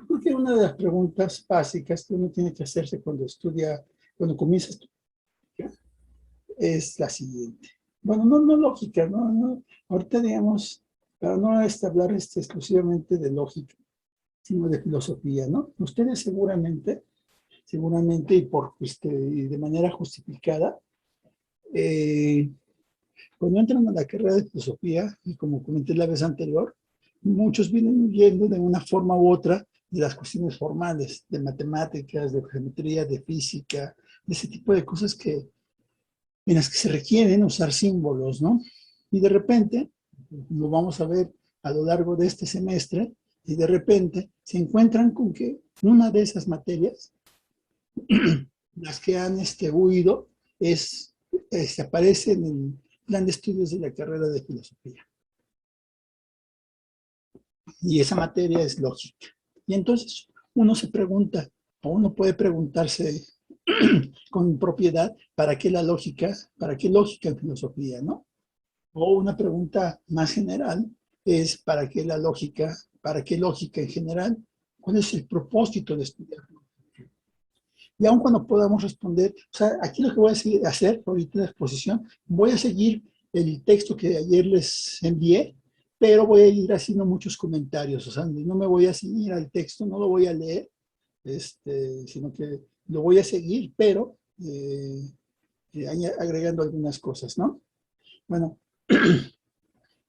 Creo que una de las preguntas básicas que uno tiene que hacerse cuando estudia, cuando comienza a estudiar, es la siguiente. Bueno, no lógica, ahorita digamos, para no hablar exclusivamente de lógica, sino de filosofía, ¿no? Ustedes seguramente y de manera justificada, eh, cuando entran a la carrera de filosofía, y como comenté la vez anterior, muchos vienen huyendo de una forma u otra de las cuestiones formales, de matemáticas, de geometría, de física, de ese tipo de cosas en las que se requieren usar símbolos, ¿no? Y de repente, lo vamos a ver a lo largo de este semestre, y de repente se encuentran con que una de esas materias, las que han huido, aparece en el plan de estudios de la carrera de filosofía. Y esa materia es lógica. Y entonces uno se pregunta, o uno puede preguntarse con propiedad, ¿para qué la lógica? ¿Para qué lógica en filosofía, no? O una pregunta más general es, ¿para qué la lógica? ¿Para qué lógica en general? ¿Cuál es el propósito de estudiarlo? Y aun cuando podamos responder, o sea, aquí lo que voy a hacer ahorita en la exposición, voy a seguir el texto que ayer les envié, pero voy a ir haciendo muchos comentarios, o sea, no me voy a ceñir al texto, no lo voy a leer, sino que lo voy a seguir, pero agregando algunas cosas, ¿no? Bueno,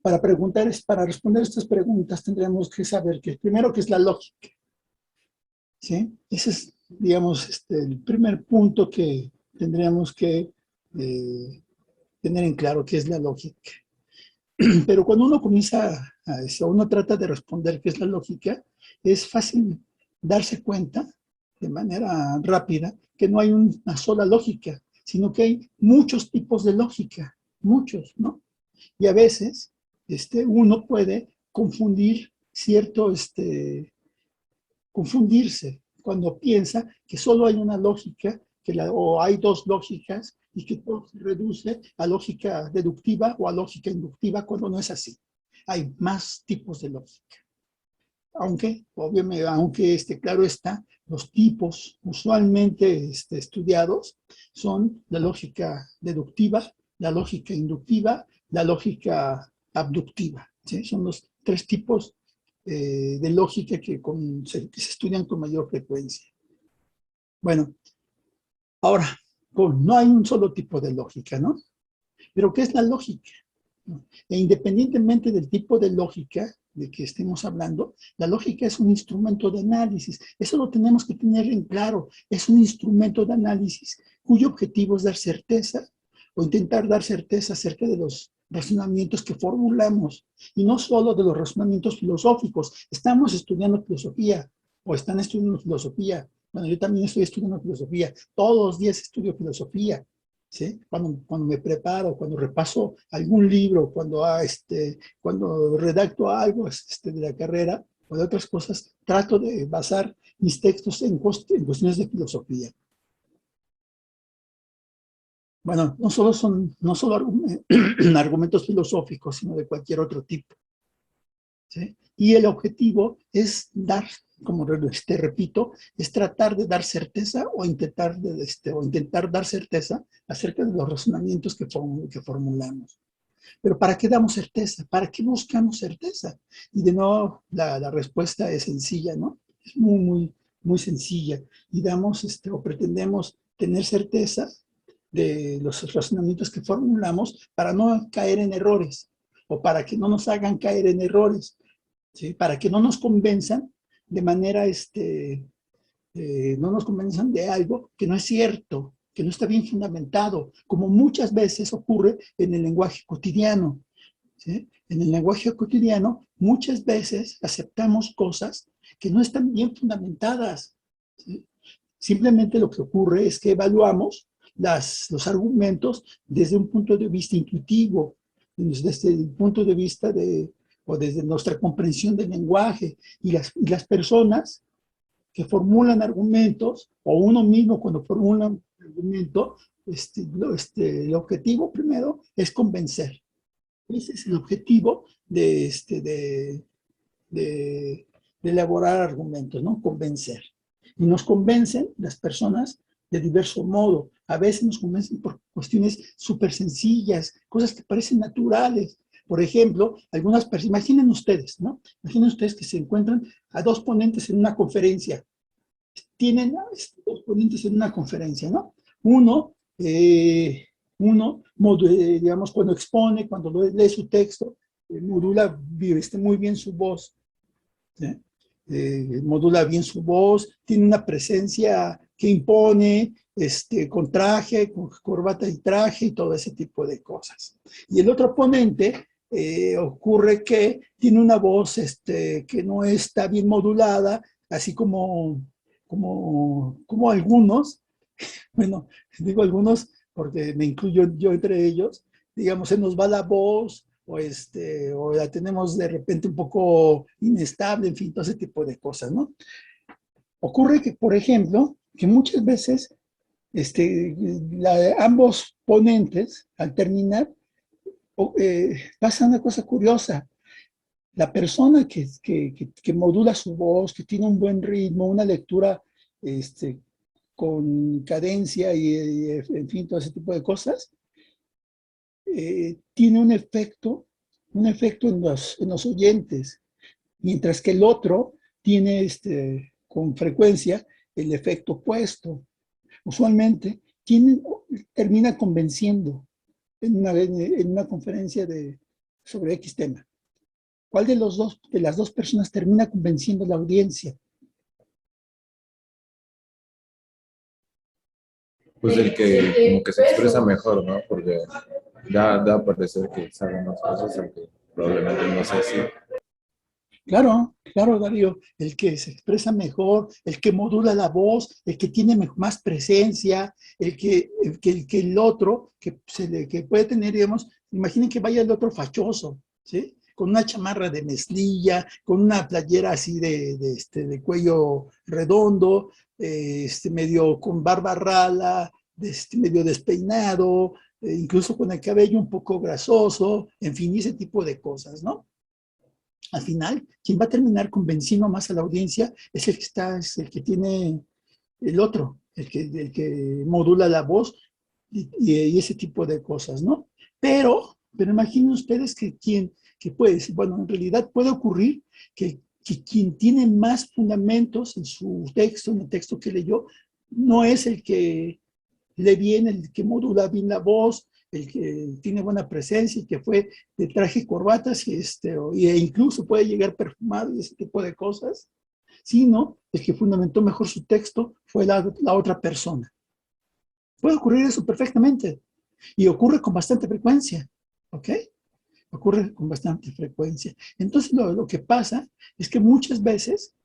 para responder estas preguntas tendríamos que saber que primero qué es la lógica, ¿sí? Ese es, digamos, el primer punto que tendríamos que tener en claro, qué es la lógica. Pero cuando uno comienza a eso, uno trata de responder qué es la lógica, es fácil darse cuenta de manera rápida que no hay una sola lógica, sino que hay muchos tipos de lógica, muchos, ¿no? Y a veces uno puede confundirse cuando piensa que solo hay una lógica, o hay dos lógicas, y que todo se reduce a lógica deductiva o a lógica inductiva, cuando no es así. Hay más tipos de lógica. Aunque, obviamente, claro está, los tipos usualmente estudiados son la lógica deductiva, la lógica inductiva, la lógica abductiva, ¿sí? Son los tres tipos de lógica que se estudian con mayor frecuencia. Bueno, ahora, no hay un solo tipo de lógica, ¿no? Pero ¿qué es la lógica? E independientemente del tipo de lógica de que estemos hablando, la lógica es un instrumento de análisis. Eso lo tenemos que tener en claro. Es un instrumento de análisis cuyo objetivo es dar certeza o intentar dar certeza acerca de los razonamientos que formulamos, y no solo de los razonamientos filosóficos. Estamos estudiando filosofía, o están estudiando filosofía. Bueno, yo también estoy estudiando filosofía. Todos los días estudio filosofía. ¿Sí? Cuando me preparo, cuando repaso algún libro, cuando redacto algo de la carrera o de otras cosas, trato de basar mis textos en cuestiones de filosofía. Bueno, no solo argumentos filosóficos, sino de cualquier otro tipo, ¿sí? Y el objetivo es como repito, es tratar de dar certeza o intentar dar certeza acerca de los razonamientos que formulamos. Pero ¿para qué damos certeza? ¿Para qué buscamos certeza? Y de nuevo, la respuesta es sencilla, ¿no? Es muy sencilla. Y o pretendemos tener certeza de los razonamientos que formulamos para no caer en errores, o para que no nos hagan caer en errores, ¿sí? Para que no nos convenzan de manera, no nos convenzan de algo que no es cierto, que no está bien fundamentado, como muchas veces ocurre en el lenguaje cotidiano, ¿sí? En el lenguaje cotidiano muchas veces aceptamos cosas que no están bien fundamentadas, ¿sí? Simplemente lo que ocurre es que evaluamos los argumentos desde un punto de vista intuitivo, desde el punto de vista o desde nuestra comprensión del lenguaje, y las personas que argumentos, o uno mismo cuando formula un argumento, el objetivo primero es convencer. Ese es el objetivo de de elaborar argumentos, ¿no? Convencer. Y nos convencen las personas de diverso modo. A veces nos convencen por cuestiones súper sencillas, cosas que parecen naturales. Por ejemplo, algunas personas, imaginen ustedes, ¿no? Imaginen ustedes que se encuentran a dos ponentes en una conferencia. Tienen dos ponentes en una conferencia, ¿no? Uno, digamos, cuando expone, cuando lee su texto, modula muy bien su voz, ¿sí? Modula bien su voz, tiene una presencia que impone, con traje, con corbata y traje y todo ese tipo de cosas. Y el otro ponente ocurre que tiene una voz que no está bien modulada, así como algunos, bueno, digo algunos porque me incluyo yo entre ellos, digamos, se nos va la voz, o la tenemos de repente un poco inestable, en fin, todo ese tipo de cosas, ¿no? Ocurre que, por ejemplo, que muchas veces ambos ponentes, al terminar, pasa una cosa curiosa. La persona que modula su voz, que tiene un buen ritmo, una lectura con cadencia y, en fin, todo ese tipo de cosas, tiene un efecto en los oyentes, mientras que el otro tiene con frecuencia el efecto opuesto. Usualmente termina convenciendo en una conferencia sobre X tema. ¿Cuál de las dos personas termina convenciendo a la audiencia? Pues el que como que se expresa mejor, ¿no? Porque da a parecer que sabe más cosas, aunque probablemente no sea así. Claro, claro, Darío, el que se expresa mejor, el que modula la voz, el que tiene más presencia, el otro, que puede tener, digamos, imaginen que vaya el otro fachoso, ¿sí? Con una chamarra de mezclilla, con una playera así de cuello redondo, medio con barba rala, medio despeinado, incluso con el cabello un poco grasoso, en fin, ese tipo de cosas, ¿no? Al final, quien va a terminar convenciendo más a la audiencia es el que tiene el otro, el que modula la voz y ese tipo de cosas, ¿no? Pero imaginen ustedes que puede, bueno, en realidad puede ocurrir que quien tiene más fundamentos en su texto, en el texto que leyó, no es el que lee bien, el que modula bien la voz, el que tiene buena presencia y que fue de traje y corbatas e incluso puede llegar perfumado y ese tipo de cosas, sino el que fundamentó mejor su texto fue la otra persona. Puede ocurrir eso perfectamente y ocurre con bastante frecuencia, ¿ok? Ocurre con bastante frecuencia. Entonces lo que pasa es que muchas veces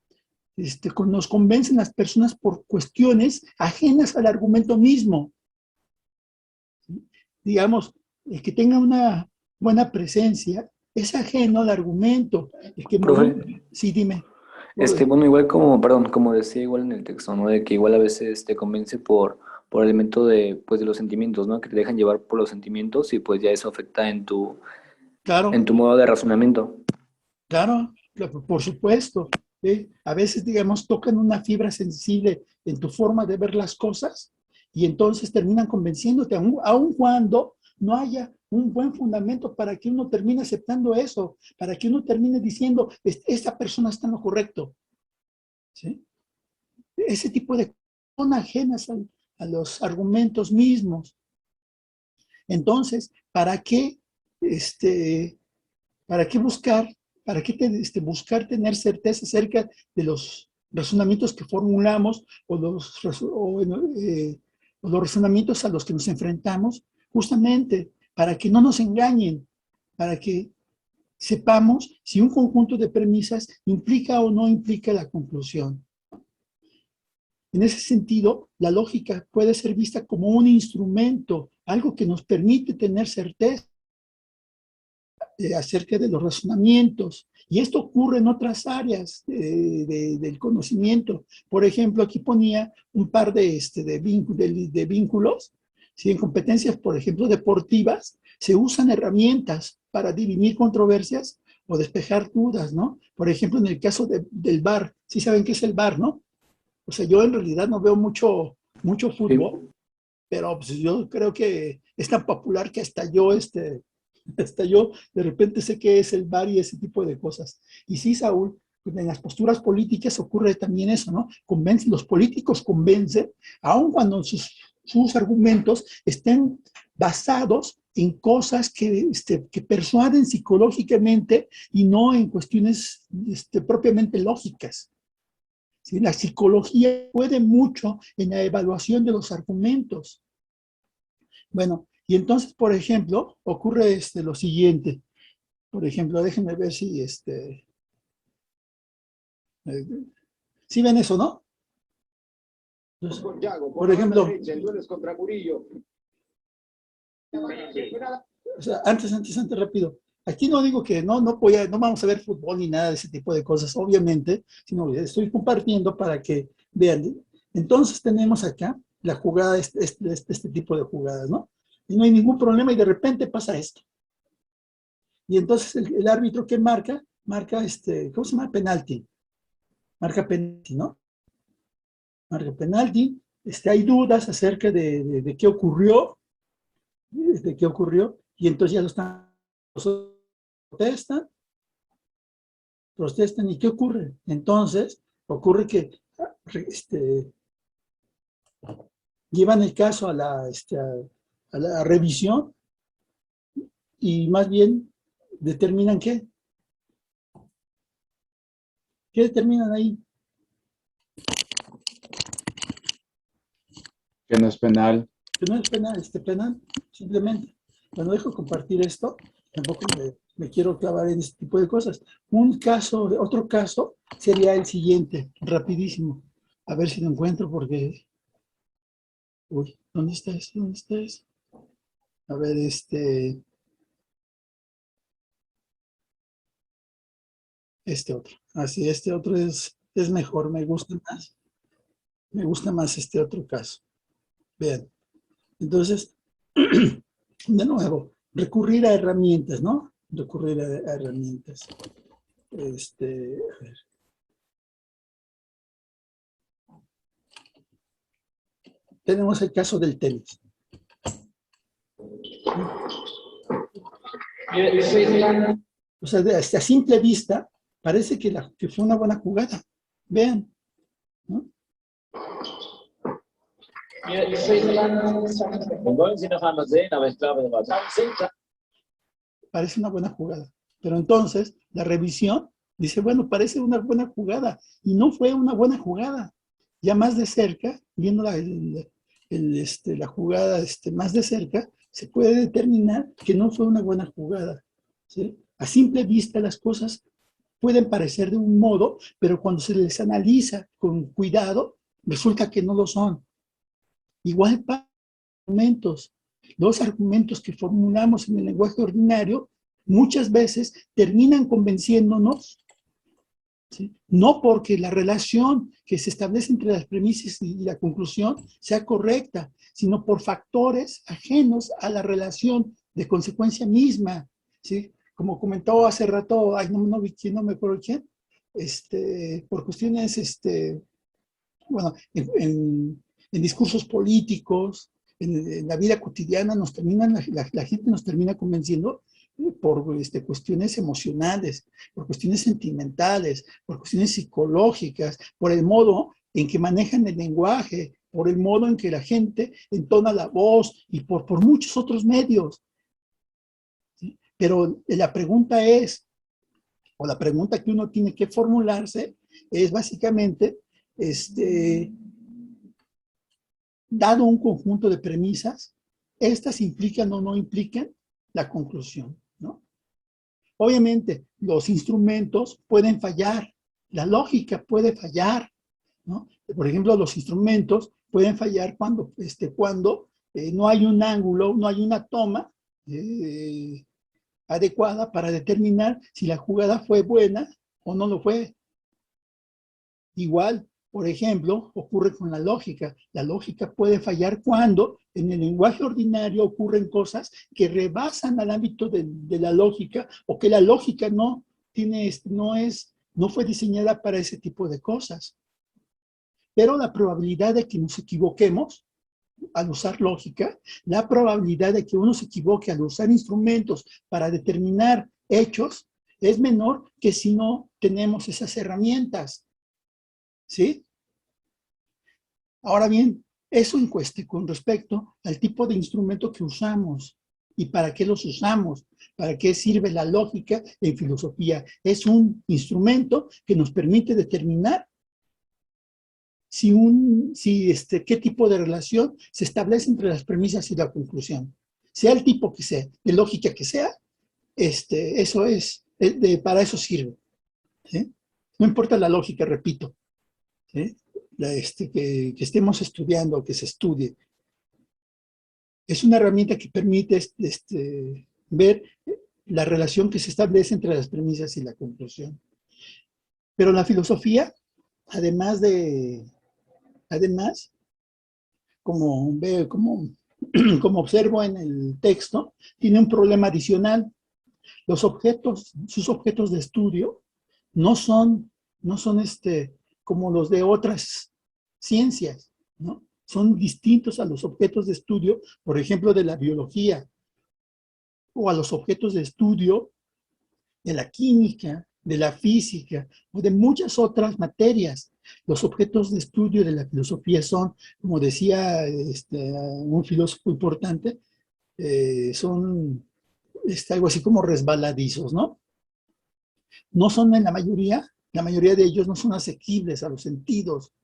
nos convencen las personas por cuestiones ajenas al argumento mismo. Digamos, el que tenga una buena presencia es ajeno al argumento. El que Profe, modula, sí, dime. bueno, igual como, perdón, como decía igual en el texto, ¿no? De que igual a veces te convence por el elemento pues, de los sentimientos, ¿no? Que te dejan llevar por los sentimientos y pues ya eso afecta en Claro, tu modo de razonamiento. claro, por supuesto. ¿Sí? A veces, digamos, tocan una fibra sensible en tu forma de ver las cosas y entonces terminan convenciéndote, aun cuando no haya un buen fundamento para que uno termine aceptando eso, para que uno termine diciendo, esta persona está en lo correcto. ¿Sí? Ese tipo de cosas son ajenas a los argumentos mismos. Entonces, este, ¿para qué buscar, buscar tener certeza acerca de los razonamientos que formulamos o los razonamientos a los que nos enfrentamos? Justamente para que no nos engañen, para que sepamos si un conjunto de premisas implica o no implica la conclusión. En ese sentido, la lógica puede ser vista como un instrumento, algo que nos permite tener certeza acerca de los razonamientos. Y esto ocurre en otras áreas del conocimiento. Por ejemplo, aquí ponía un par de vínculos. Si en competencias, por ejemplo, deportivas, se usan herramientas para dirimir controversias o despejar dudas, ¿no? Por ejemplo, en el caso del VAR, sí saben qué es el VAR, ¿no? O sea, yo en realidad no veo mucho fútbol, pero pues, yo creo que es tan popular que hasta yo de repente sé qué es el VAR y ese tipo de cosas. Y sí, Saúl, en las posturas políticas ocurre también eso, ¿no? Los políticos convencen, aun cuando sus argumentos estén basados en cosas que persuaden psicológicamente y no en cuestiones propiamente lógicas. ¿Sí? La psicología puede mucho en la evaluación de los argumentos. Bueno, y entonces, por ejemplo, ocurre lo siguiente. Por ejemplo, déjenme ver si ¿sí ven eso, no? Entonces, por ejemplo, o sea, antes, rápido. Aquí no digo que no vamos a ver fútbol ni nada de ese tipo de cosas, obviamente, sino estoy compartiendo para que vean. Entonces tenemos acá la jugada, este tipo de jugadas, ¿no? Y no hay ningún problema y de repente pasa esto. Y entonces el árbitro que marca ¿cómo se llama? Penalti. Marca penalti, ¿no? Marca penalti. Hay dudas acerca de qué ocurrió, y entonces ya lo están, protestan, ¿y qué ocurre? Entonces, ocurre que llevan el caso a la revisión y más bien determinan ¿qué? ¿Qué determinan ahí? Que no es penal. Que no es penal, penal, simplemente. Cuando dejo compartir esto, tampoco me quiero clavar en este tipo de cosas. Otro caso sería el siguiente, rapidísimo. A ver si lo encuentro porque... Uy, ¿dónde está eso? ¿Dónde está eso? A ver, otro. Así, este otro es mejor, me gusta más. Me gusta más este otro caso. Vean. Entonces, de nuevo, recurrir a herramientas, ¿no? Recurrir a herramientas. A ver. Tenemos el caso del tenis. O sea, a simple vista, parece que fue una buena jugada. Vean, ¿no? Parece una buena jugada. Pero entonces, la revisión dice, bueno, parece una buena jugada. Y no fue una buena jugada. Ya más de cerca, viendo la jugada más de cerca, se puede determinar que no fue una buena jugada. ¿Sí? A simple vista las cosas pueden parecer de un modo, pero cuando se les analiza con cuidado, resulta que no lo son. Igual para los argumentos que formulamos en el lenguaje ordinario muchas veces terminan convenciéndonos, ¿sí? No porque la relación que se establece entre las premisas y la conclusión sea correcta, sino por factores ajenos a la relación de consecuencia misma, ¿sí? Como comentó hace rato, no vi quién, no me acuerdo quién, por cuestiones, bueno, en discursos políticos, en la vida cotidiana, la gente nos termina convenciendo por cuestiones emocionales, por cuestiones sentimentales, por cuestiones psicológicas, por el modo en que manejan el lenguaje, por el modo en que la gente entona la voz y por muchos otros medios. ¿Sí? Pero la pregunta la pregunta que uno tiene que formularse es básicamente, dado un conjunto de premisas, estas implican o no implican la conclusión, ¿no? Obviamente, los instrumentos pueden fallar, la lógica puede fallar, ¿no? Por ejemplo, los instrumentos pueden fallar cuando no hay un ángulo, no hay una toma adecuada para determinar si la jugada fue buena o no lo fue. Igual, por ejemplo, ocurre con la lógica. La lógica puede fallar cuando en el lenguaje ordinario ocurren cosas que rebasan al ámbito de la lógica o que la lógica no no fue diseñada para ese tipo de cosas. Pero la probabilidad de que nos equivoquemos al usar lógica, la probabilidad de que uno se equivoque al usar instrumentos para determinar hechos es menor que si no tenemos esas herramientas. ¿Sí? Ahora bien, eso encueste con respecto al tipo de instrumento que usamos y para qué los usamos, para qué sirve la lógica en filosofía. Es un instrumento que nos permite determinar qué tipo de relación se establece entre las premisas y la conclusión. Sea el tipo que sea, de lógica que sea, eso es, para eso sirve. ¿Sí? No importa la lógica, repito, ¿sí? Que estemos estudiando, que se estudie. Es una herramienta que permite ver la relación que se establece entre las premisas y la conclusión. Pero la filosofía, además, como observo en el texto, tiene un problema adicional. Sus objetos de estudio no son como los de otras ciencias, ¿no? Son distintos a los objetos de estudio, por ejemplo, de la biología, o a los objetos de estudio de la química, de la física, o de muchas otras materias. Los objetos de estudio de la filosofía son, como decía un filósofo importante, son algo así como resbaladizos, ¿no? No son la mayoría de ellos no son asequibles a los sentidos,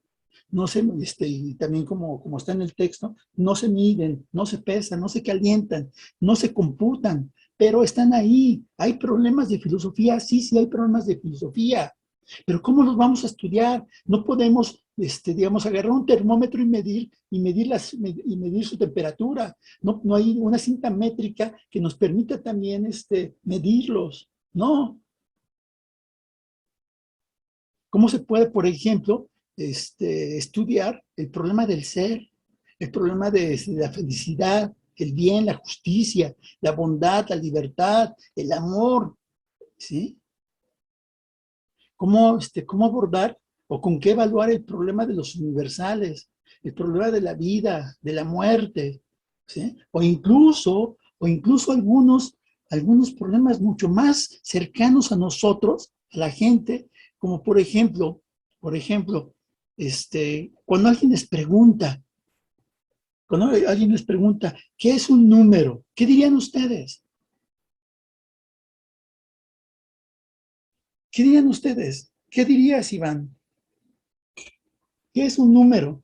no se, y también como está en el texto, no se miden, no se pesan, no se calientan, no se computan, pero están ahí. ¿Hay problemas de filosofía? Sí, hay problemas de filosofía. Pero ¿cómo los vamos a estudiar? No podemos, digamos, agarrar un termómetro y medir su temperatura. No hay una cinta métrica que nos permita también medirlos. No. ¿Cómo se puede, por ejemplo, estudiar el problema del ser, el problema de la felicidad, el bien, la justicia, la bondad, la libertad, el amor? ¿Sí? ¿Cómo abordar o con qué evaluar el problema de los universales, el problema de la vida, de la muerte? ¿Sí? O incluso algunos problemas mucho más cercanos a nosotros, a la gente, como por ejemplo, cuando alguien les pregunta, ¿qué es un número? ¿Qué dirían ustedes? ¿Qué dirían ustedes? ¿Qué dirías, Iván? ¿Qué es un número?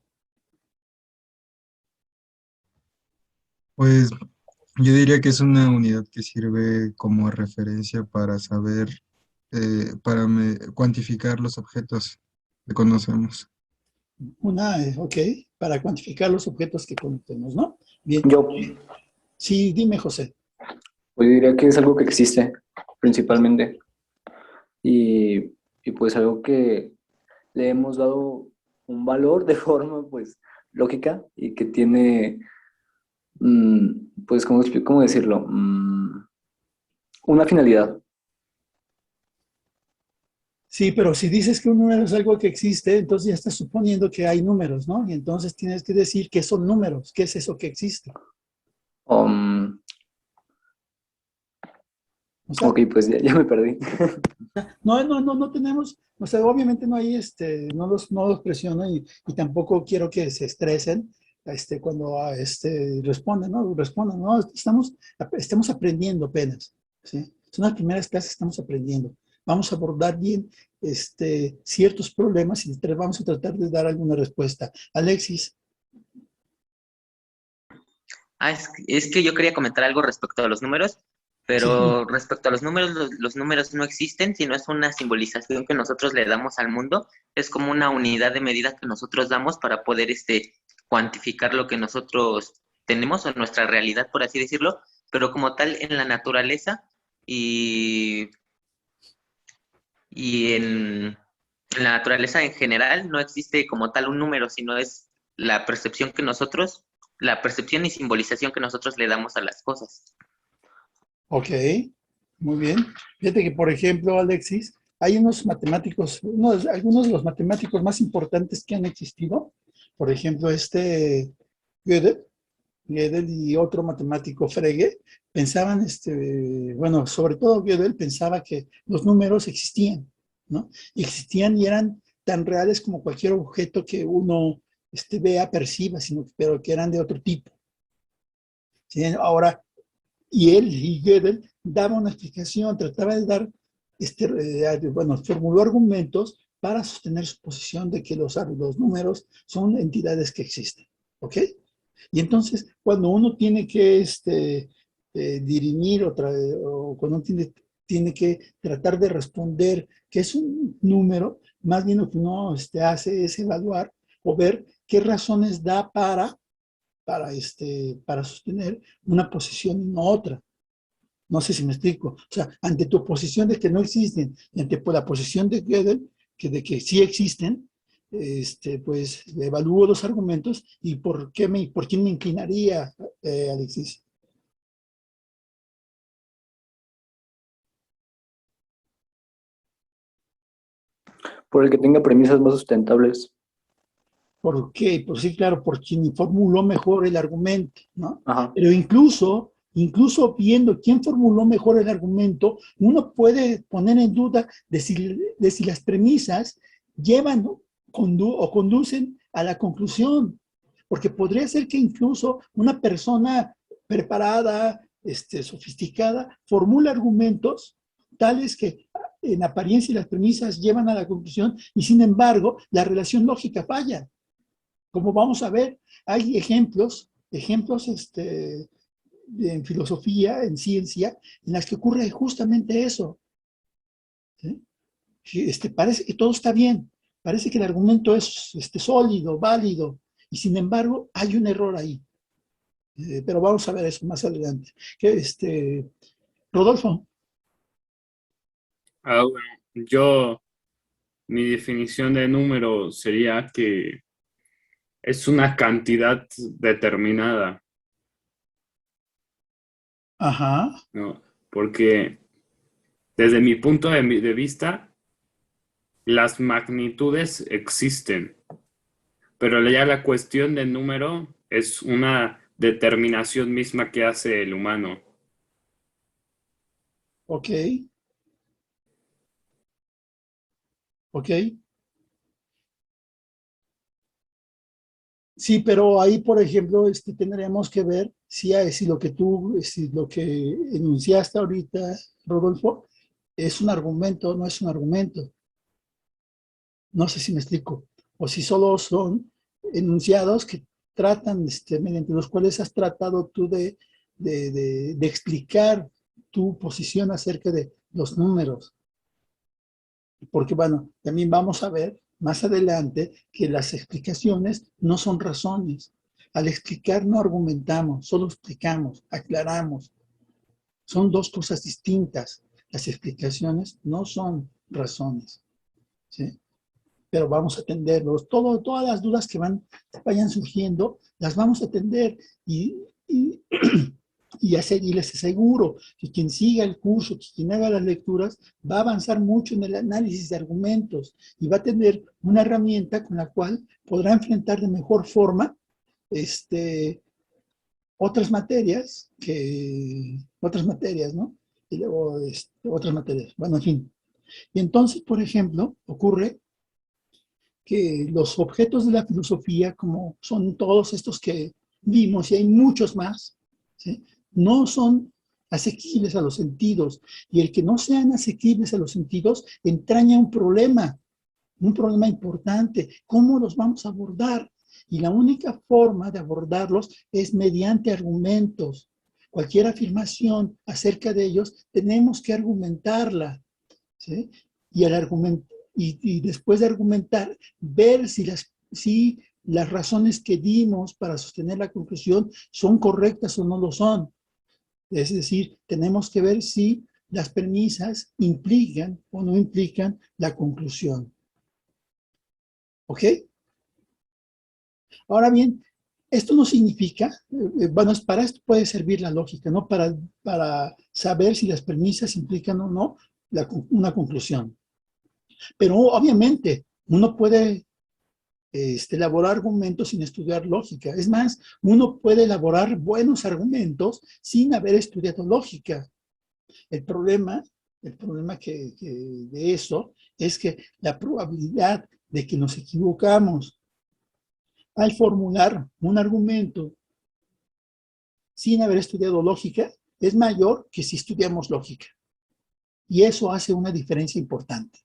Pues yo diría que es una unidad que sirve como referencia para saber, cuantificar los objetos que conocemos. Ok, para cuantificar los objetos que conocemos, ¿no? Bien. Yo, Sí, dime, José. pues diría que es algo que existe principalmente y, y pues algo que le hemos dado un valor de forma pues lógica y que tiene, pues, ¿cómo decirlo? Una finalidad. Sí, pero si dices que un número es algo que existe, entonces ya estás suponiendo que hay números, ¿no? Y entonces tienes que decir qué son números, qué es eso que existe. Um, O sea, ok, pues ya me perdí. no tenemos, o sea, obviamente no hay, no los presiono y tampoco quiero que se estresen, cuando, responden, ¿no? Respondan, ¿no? Estamos aprendiendo apenas, ¿sí? Son las primeras clases, estamos aprendiendo. Vamos a abordar bien, ciertos problemas y vamos a tratar de dar alguna respuesta. Alexis. Es que yo quería comentar algo respecto a los números, Sí. pero respecto a los números, los números no existen, sino es una simbolización que nosotros le damos al mundo, es como una unidad de medida que nosotros damos para poder cuantificar lo que nosotros tenemos o nuestra realidad, por así decirlo, pero como tal en la naturaleza y, y en la naturaleza en general no existe como tal un número, sino es la percepción la percepción y simbolización que nosotros le damos a las cosas. Ok, Muy bien. Fíjate que, por ejemplo, Alexis, hay unos matemáticos, algunos de los matemáticos más importantes que han existido. Por ejemplo, Gödel, Gödel y otro matemático, Frege, pensaban, bueno, sobre todo Gödel pensaba que los números existían, ¿no? Existían y eran tan reales como cualquier objeto que uno vea, perciba, pero que eran de otro tipo. ¿Sí? Ahora, y él y Gödel daba una explicación, trataba de dar, bueno, formuló argumentos para sostener su posición de que los números son entidades que existen, ¿ok? Y entonces, cuando uno tiene que dirimir o cuando uno tiene que tratar de responder qué es un número, más bien lo que uno hace es evaluar o ver qué razones da para sostener una posición y no otra. No sé si me explico. O sea, ante tu posición de que no existen y ante la posición de Gödel, de que sí existen, pues evalúo los argumentos y por quién me inclinaría, Alexis. Por el que tenga premisas más sustentables. ¿Por qué? Pues sí, claro, por quien formuló mejor el argumento, ¿no? Ajá. Pero incluso viendo quién formuló mejor el argumento, uno puede poner en duda de si las premisas llevan o conducen a la conclusión. Porque podría ser que incluso una persona preparada, sofisticada, formula argumentos tales que en apariencia las premisas llevan a la conclusión y sin embargo la relación lógica falla. Como vamos a ver, hay ejemplos en filosofía, en ciencia, en las que ocurre justamente eso. ¿Sí? Parece que todo está bien, parece que el argumento es sólido, válido, y sin embargo hay un error ahí. Pero vamos a ver eso más adelante. Rodolfo. Bueno, mi definición de número sería que es una cantidad determinada, Ajá. ¿no? Porque desde mi punto de vista, las magnitudes existen, pero ya la cuestión del número es una determinación misma que hace el humano. Ok. Ok. Sí, pero ahí, por ejemplo, tendríamos que ver si lo que enunciaste ahorita, Rodolfo, es un argumento o no es un argumento. No sé si me explico. O si solo son enunciados que tratan, mediante los cuales has tratado tú de explicar tu posición acerca de los números. Porque, bueno, también vamos a ver más adelante que las explicaciones no son razones. Al explicar no argumentamos, solo explicamos, aclaramos. Son dos cosas distintas. Las explicaciones no son razones, ¿sí? Pero vamos a atenderlos. Todas las dudas que vayan surgiendo, las vamos a atender y les aseguro que quien siga el curso, que quien haga las lecturas, va a avanzar mucho en el análisis de argumentos y va a tener una herramienta con la cual podrá enfrentar de mejor forma otras materias, ¿no? Y luego otras materias. Bueno, en fin. Y entonces, por ejemplo, ocurre que los objetos de la filosofía, como son todos estos que vimos, y hay muchos más, ¿sí?, no son asequibles a los sentidos. Y el que no sean asequibles a los sentidos entraña un problema importante. ¿Cómo los vamos a abordar? Y la única forma de abordarlos es mediante argumentos. Cualquier afirmación acerca de ellos, tenemos que argumentarla, ¿sí? Y después de argumentar, ver si las razones que dimos para sostener la conclusión son correctas o no lo son. Es decir, tenemos que ver si las premisas implican o no implican la conclusión. ¿Ok? Ahora bien, Esto no significa, bueno, para esto puede servir la lógica, ¿no? Para saber si las premisas implican o no una conclusión. Pero obviamente uno puede elaborar argumentos sin estudiar lógica. Es más, uno puede elaborar buenos argumentos sin haber estudiado lógica. El problema de eso es que la probabilidad de que nos equivocamos al formular un argumento sin haber estudiado lógica es mayor que si estudiamos lógica. Y eso hace una diferencia importante.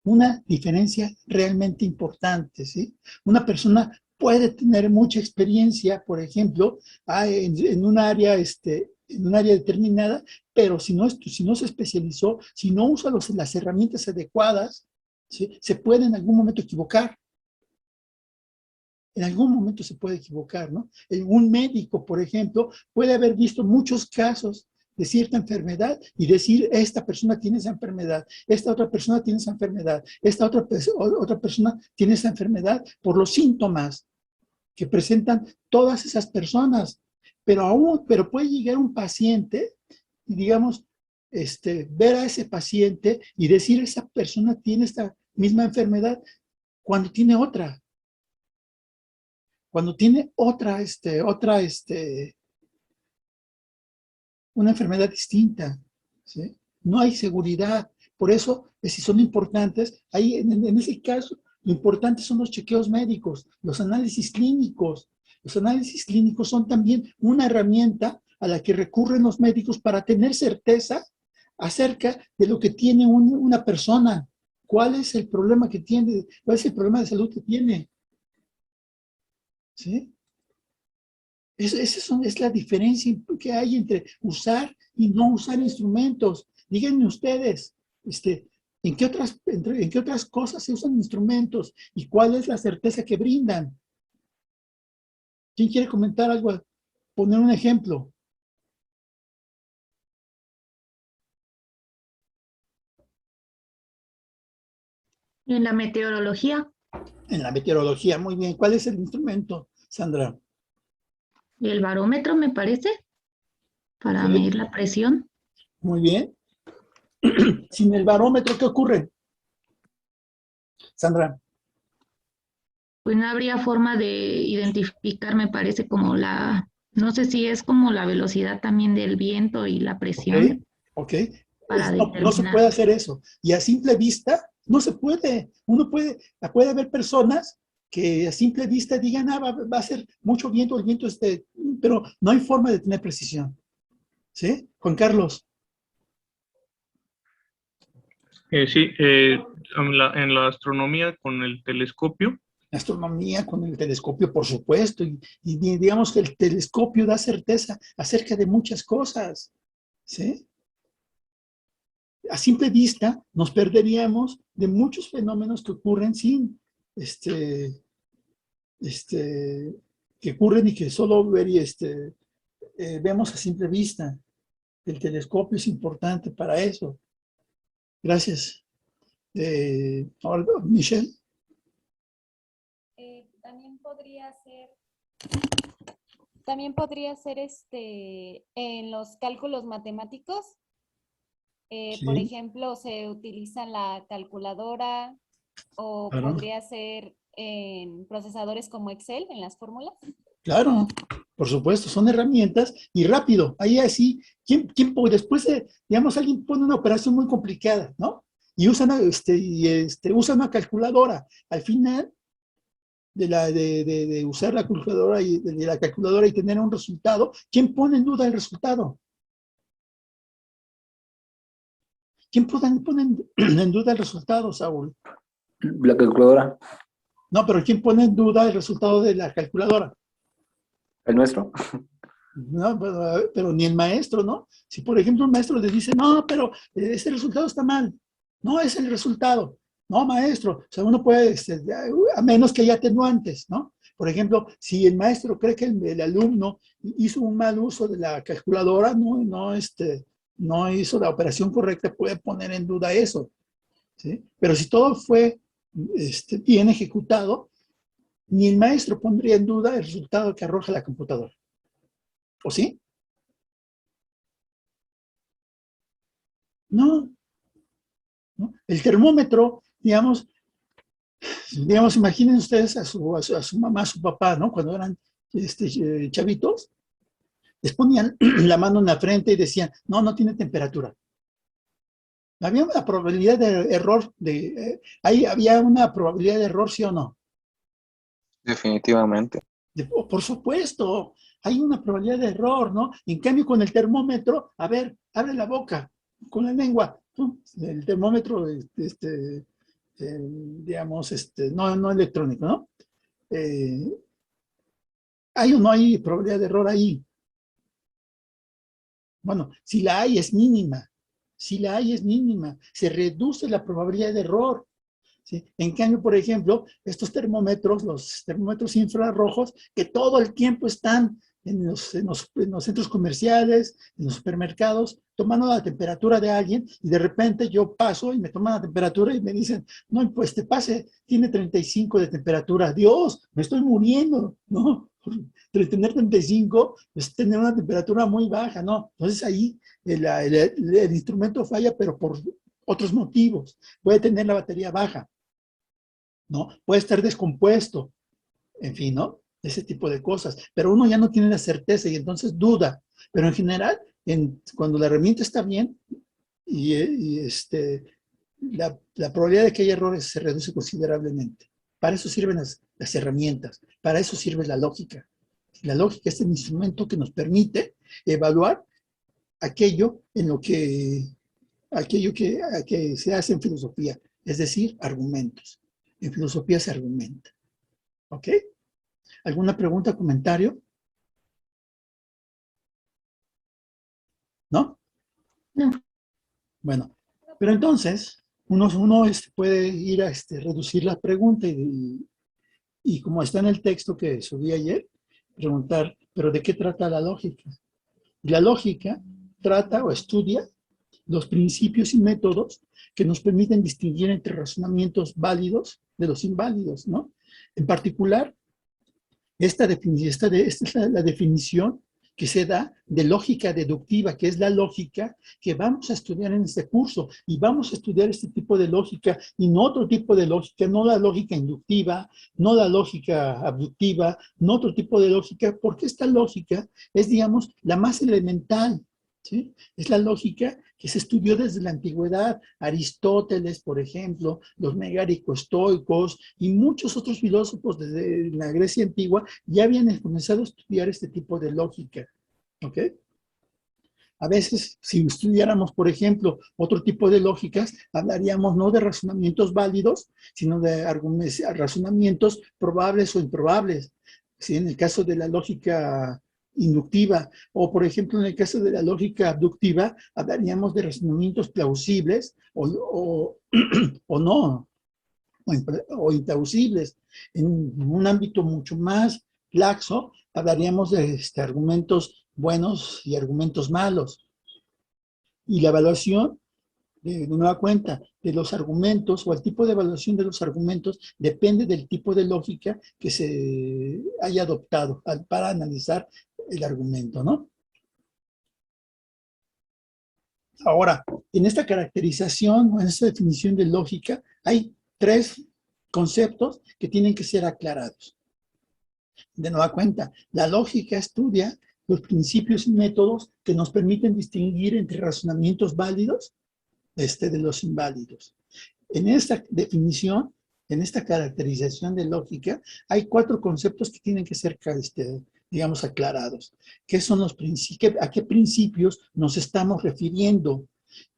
Una diferencia realmente importante, ¿sí? Una persona puede tener mucha experiencia, por ejemplo, en un área determinada, pero si no se especializó, si no usa las herramientas adecuadas, ¿sí? Se puede en algún momento equivocar. En algún momento se puede equivocar, ¿no? Un médico, por ejemplo, puede haber visto muchos casos de cierta enfermedad y decir, esta persona tiene esa enfermedad, esta otra persona tiene esa enfermedad, esta otra persona tiene esa enfermedad por los síntomas que presentan todas esas personas. Pero puede llegar un paciente y, digamos, ver a ese paciente y decir, esa persona tiene esta misma enfermedad cuando tiene otra. Cuando tiene una enfermedad distinta, ¿sí? No hay seguridad. Por eso, si son importantes, ahí en ese caso, lo importante son los chequeos médicos, los análisis clínicos. Los análisis clínicos son también una herramienta a la que recurren los médicos para tener certeza acerca de lo que tiene una persona. ¿Cuál es el problema que tiene? ¿Cuál es el problema de salud que tiene? ¿Sí? Es la diferencia que hay entre usar y no usar instrumentos. Díganme ustedes, ¿en qué otras cosas se usan instrumentos? ¿Y cuál es la certeza que brindan? ¿Quién quiere comentar algo? Poner un ejemplo. En la meteorología, En la meteorología, muy bien. ¿Cuál es el instrumento, Sandra? el barómetro me parece, para Ok, medir la presión. muy bien. Sin el barómetro, ¿qué ocurre? Sandra. Pues no habría forma de identificar, me parece, como no sé si es como la velocidad también del viento y la Ok, presión ok. para No se puede determinar. hacer eso. Y a simple vista, no se puede. Puede haber personas que a simple vista digan, va a ser mucho viento, el viento pero no hay forma de tener precisión. ¿Sí? Juan Carlos. Sí, en la astronomía con el telescopio. Astronomía con el telescopio, por supuesto, y digamos que el telescopio da certeza acerca de muchas cosas, ¿sí? A simple vista nos perderíamos de muchos fenómenos que ocurren que ocurren y que solo vemos a simple vista. El telescopio es importante para eso. Gracias. Ahora, Michelle. También podría ser en los cálculos matemáticos. Sí. Por ejemplo, se utiliza la calculadora o Claro. podría ser en procesadores como Excel, en las fórmulas. Claro, por supuesto, son herramientas y rápido. Ahí así, después digamos, alguien pone una operación muy complicada, ¿no? Y usa una calculadora. Al final de usar la calculadora y tener un resultado, ¿quién pone en duda el resultado? ¿Quién pone en duda el resultado, Saúl? La calculadora. No, pero ¿quién pone en duda el resultado de la calculadora? ¿El nuestro? No, pero ni el maestro, ¿no? Si, por ejemplo, un maestro le dice, no, pero ese resultado está mal. No es el resultado. No, maestro. O sea, uno puede, a menos que haya atenuantes, ¿no? Por ejemplo, si el maestro cree que el alumno hizo un mal uso de la calculadora, no hizo la operación correcta, puede poner en duda eso, ¿sí? Pero si todo fue bien ejecutado, ni el maestro pondría en duda el resultado que arroja la computadora. ¿O sí? No. ¿No? El termómetro, digamos, imaginen ustedes a su mamá, a su papá, ¿no? Cuando eran chavitos, les ponían la mano en la frente y decían, no, no tiene temperatura. Había una probabilidad de error, ahí había una probabilidad de error, ¿sí o no? Definitivamente. Por supuesto, hay una probabilidad de error, ¿no? En cambio, con el termómetro, a ver, abre la boca, con la lengua, ¡pum! El termómetro, digamos, no electrónico, ¿no? ¿Hay o no hay probabilidad de error ahí? Bueno, si la hay es mínima. Si la hay es mínima. Se reduce la probabilidad de error. ¿Sí? En cambio, por ejemplo, estos termómetros, los termómetros infrarrojos, que todo el tiempo están en los centros comerciales, en los supermercados, tomando la temperatura de alguien, y de repente yo paso y me toman la temperatura y me dicen, no, pues te pase, tiene 35 de temperatura. Dios, me estoy muriendo, ¿no? Tener 35 es tener una temperatura muy baja, ¿no? Entonces ahí el instrumento falla, pero por otros motivos. Puede tener la batería baja, ¿no? Puede estar descompuesto, en fin, ¿no? Ese tipo de cosas. Pero uno ya no tiene la certeza y entonces duda. Pero en general, cuando la herramienta está bien la probabilidad de que haya errores se reduce considerablemente. Para eso sirven las herramientas, para eso sirve la lógica. La lógica es el instrumento que nos permite evaluar aquello que se hace en filosofía, es decir, argumentos. En filosofía se argumenta. ¿Ok? ¿Alguna pregunta, comentario? ¿No? No. Bueno, pero entonces uno puede ir a reducir la pregunta y como está en el texto que subí ayer, preguntar, ¿pero de qué trata la lógica? La lógica trata o estudia los principios y métodos que nos permiten distinguir entre razonamientos válidos de los inválidos, ¿no? En particular, esta es la definición que se da de lógica deductiva, que es la lógica que vamos a estudiar en este curso, y vamos a estudiar este tipo de lógica y no otro tipo de lógica, no la lógica inductiva, no la lógica abductiva, no otro tipo de lógica, porque esta lógica es, digamos, la más elemental, ¿sí? Es la lógica que se estudió desde la antigüedad. Aristóteles, por ejemplo, los megarico-estoicos y muchos otros filósofos desde la Grecia antigua ya habían comenzado a estudiar este tipo de lógica. ¿Ok? A veces, si estudiáramos, por ejemplo, otro tipo de lógicas, hablaríamos no de razonamientos válidos, sino de razonamientos probables o improbables. ¿Sí? En el caso de la lógica inductiva, o por ejemplo en el caso de la lógica abductiva, hablaríamos de razonamientos plausibles o no, o implausibles. En un ámbito mucho más laxo, hablaríamos de argumentos buenos y argumentos malos. Y la evaluación, de nueva cuenta, de los argumentos o el tipo de evaluación de los argumentos depende del tipo de lógica que se haya adoptado para analizar el argumento, ¿no? Ahora, en esta caracterización o en esta definición de lógica hay tres conceptos que tienen que ser aclarados. De nueva cuenta, la lógica estudia los principios y métodos que nos permiten distinguir entre razonamientos válidos de los inválidos. En esta definición, en esta caracterización de lógica, hay cuatro conceptos que tienen que ser, digamos, aclarados. ¿Qué son los principios? ¿A qué principios nos estamos refiriendo?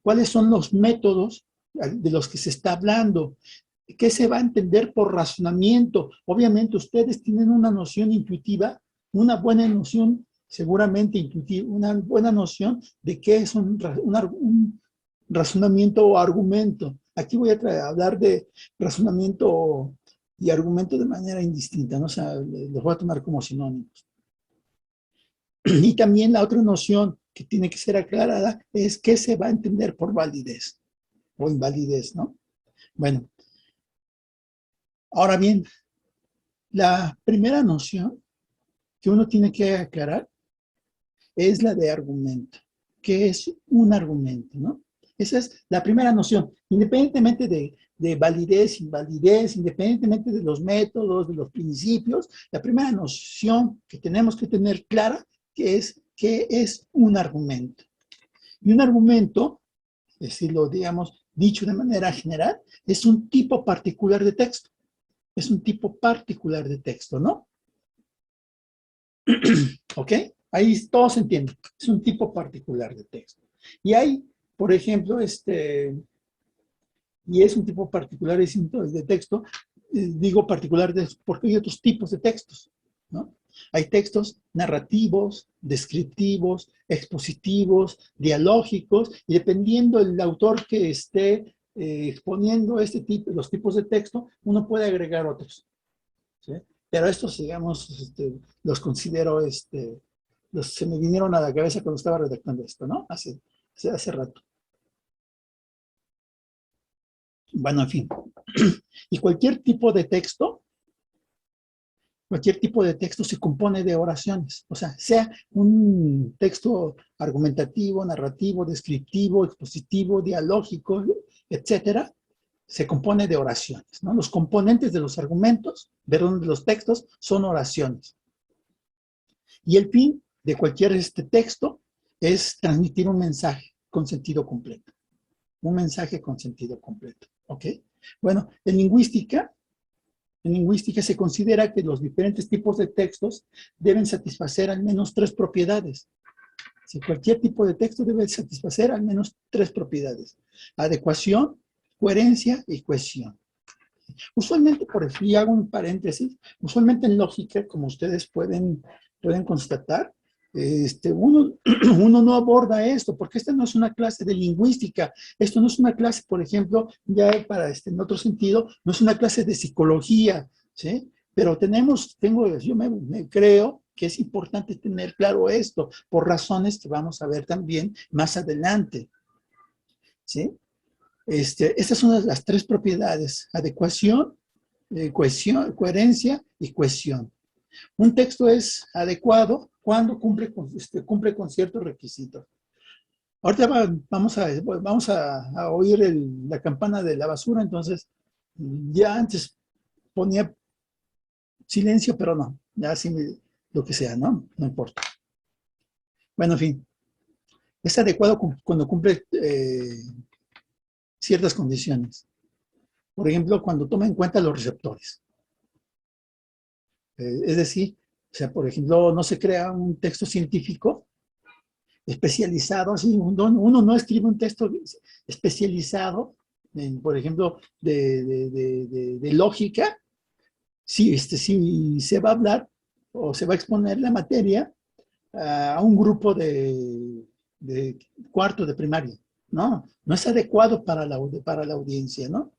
¿Cuáles son los métodos de los que se está hablando? ¿Qué se va a entender por razonamiento? Obviamente ustedes tienen una noción intuitiva, una buena noción, seguramente intuitiva, una buena noción de qué es un razonamiento o argumento. Aquí voy a hablar de razonamiento y argumento de manera indistinta, ¿no? O sea, los voy a tomar como sinónimos. Y también la otra noción que tiene que ser aclarada es qué se va a entender por validez o invalidez, ¿no? Bueno, ahora bien, La primera noción que uno tiene que aclarar es la de argumento. ¿Qué es un argumento, no? Esa es la primera noción, independientemente de validez, invalidez, independientemente de los métodos, de los principios, la primera noción que tenemos que tener clara es qué es un argumento. Y un argumento, es decirlo, digamos, dicho de manera general, es un tipo particular de texto. Es un tipo particular de texto, ¿no? ¿Ok? Ahí todo se entiende. Es un tipo particular de texto. Y hay, por ejemplo, y es un tipo particular de texto, digo particular porque hay otros tipos de textos, ¿no? Hay textos narrativos, descriptivos, expositivos, dialógicos, y dependiendo del autor que esté exponiendo los tipos de texto, uno puede agregar otros, ¿sí? Pero estos, digamos, los considero, se me vinieron a la cabeza cuando estaba redactando esto, ¿no? Hace rato. Bueno, en fin. Y cualquier tipo de texto se compone de oraciones. O sea un texto argumentativo, narrativo, descriptivo, expositivo, dialógico, etcétera, se compone de oraciones, ¿no? Los componentes de los argumentos, de los textos, son oraciones. Y el fin de cualquier texto es transmitir un mensaje con sentido completo. Un mensaje con sentido completo, ¿ok? Bueno, en lingüística se considera que los diferentes tipos de textos deben satisfacer al menos 3 propiedades. Si cualquier tipo de texto debe satisfacer al menos 3 propiedades. Adecuación, coherencia y cohesión. Usualmente, por ejemplo, y hago un paréntesis, usualmente en lógica, como ustedes pueden constatar, uno no aborda esto, porque esta no es una clase de lingüística, esto no es una clase, por ejemplo, ya en otro sentido, no es una clase de psicología, ¿sí? Pero yo me creo que es importante tener claro esto, por razones que vamos a ver también más adelante, ¿sí? Estas son las 3 propiedades: adecuación, cohesión, coherencia y cohesión. Un texto es adecuado cuando cumple con ciertos requisitos. Ahorita vamos a oír la campana de la basura, entonces ya antes ponía silencio, pero no, ya sí lo que sea, ¿no? No importa. Bueno, en fin, es adecuado cuando cumple ciertas condiciones. Por ejemplo, cuando toma en cuenta los receptores. Es decir, o sea, por ejemplo, no se crea un texto científico especializado, así, uno no escribe un texto especializado, por ejemplo, de lógica, si se va a hablar o se va a exponer la materia a un grupo de cuarto de primaria. No es adecuado para la audiencia, ¿no?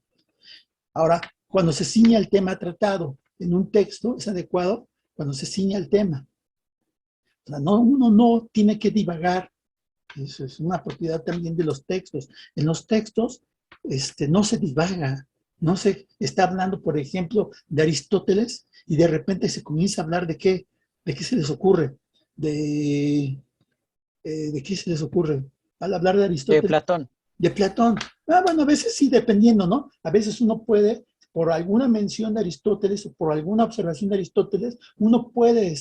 Ahora, cuando se ciña el tema tratado en un texto, es adecuado cuando se ciña el tema. O sea, uno no tiene que divagar. Eso es una propiedad también de los textos. En los textos no se divaga. No se está hablando, por ejemplo, de Aristóteles y de repente se comienza a hablar de qué se les ocurre. ¿De qué se les ocurre? Al hablar de Aristóteles. De Platón. De Platón. Bueno, a veces sí, dependiendo, ¿no? A veces uno puede, por alguna mención de Aristóteles o por alguna observación de Aristóteles, uno puede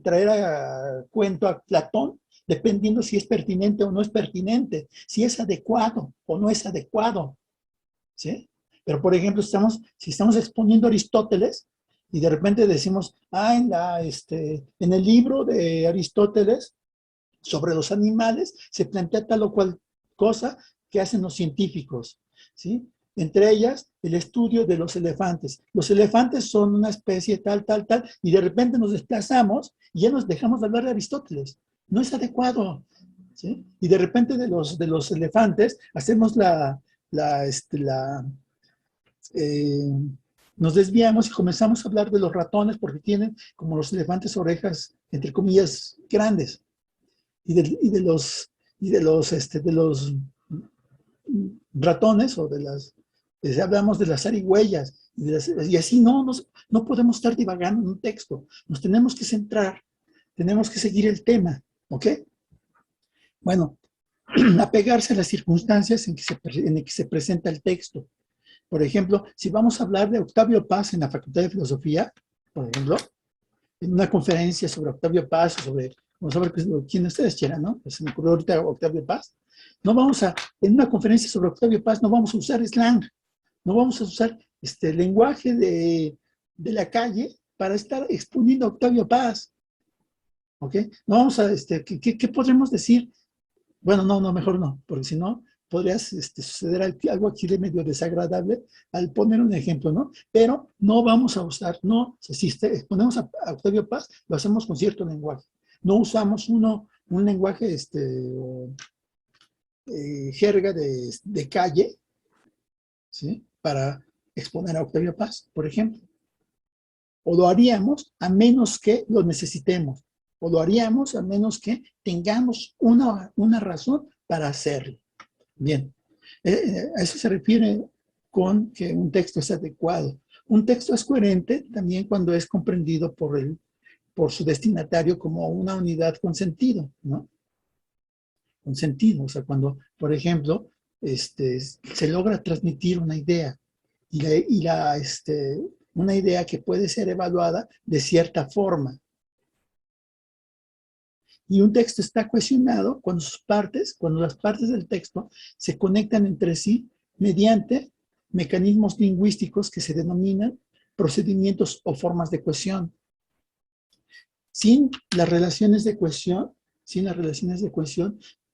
traer a cuento a Platón, dependiendo si es pertinente o no es pertinente, si es adecuado o no es adecuado, ¿sí? Pero, por ejemplo, si estamos exponiendo a Aristóteles y de repente decimos, en el libro de Aristóteles sobre los animales se plantea tal o cual cosa que hacen los científicos, ¿sí? Entre ellas, el estudio de los elefantes. Los elefantes son una especie tal, y de repente nos desplazamos y ya nos dejamos de hablar de Aristóteles. No es adecuado, ¿sí? Y de repente de los elefantes hacemos nos desviamos y comenzamos a hablar de los ratones porque tienen, como los elefantes, orejas, entre comillas, grandes. Y de los ratones o de las Hablamos de las zarigüeyas, y así no podemos estar divagando en un texto. Nos tenemos que centrar, tenemos que seguir el tema, ¿ok? Bueno, apegarse a las circunstancias en que se presenta el texto. Por ejemplo, si vamos a hablar de Octavio Paz en la Facultad de Filosofía, por ejemplo, en una conferencia sobre Octavio Paz, vamos a ver quién ustedes quieran, ¿no? Se me ocurrió ahorita Octavio Paz. En una conferencia sobre Octavio Paz no vamos a usar slang, no vamos a usar lenguaje de la calle para estar exponiendo a Octavio Paz, ¿ok? No vamos a, ¿qué podremos decir? Bueno, no, mejor no, porque si no, podría suceder algo aquí de medio desagradable al poner un ejemplo, ¿no? Pero no vamos a usar, si exponemos a Octavio Paz, lo hacemos con cierto lenguaje. No usamos un lenguaje, jerga de calle, ¿sí? Para exponer a Octavio Paz, por ejemplo. O lo haríamos a menos que lo necesitemos. O lo haríamos a menos que tengamos una razón para hacerlo. Bien, a eso se refiere con que un texto es adecuado. Un texto es coherente también cuando es comprendido por su destinatario como una unidad con sentido, ¿no? Con sentido, o sea, cuando, por ejemplo, se logra transmitir una idea una idea que puede ser evaluada de cierta forma. Y un texto está cohesionado cuando las partes del texto se conectan entre sí mediante mecanismos lingüísticos que se denominan procedimientos o formas de cohesión. Sin las relaciones de cohesión,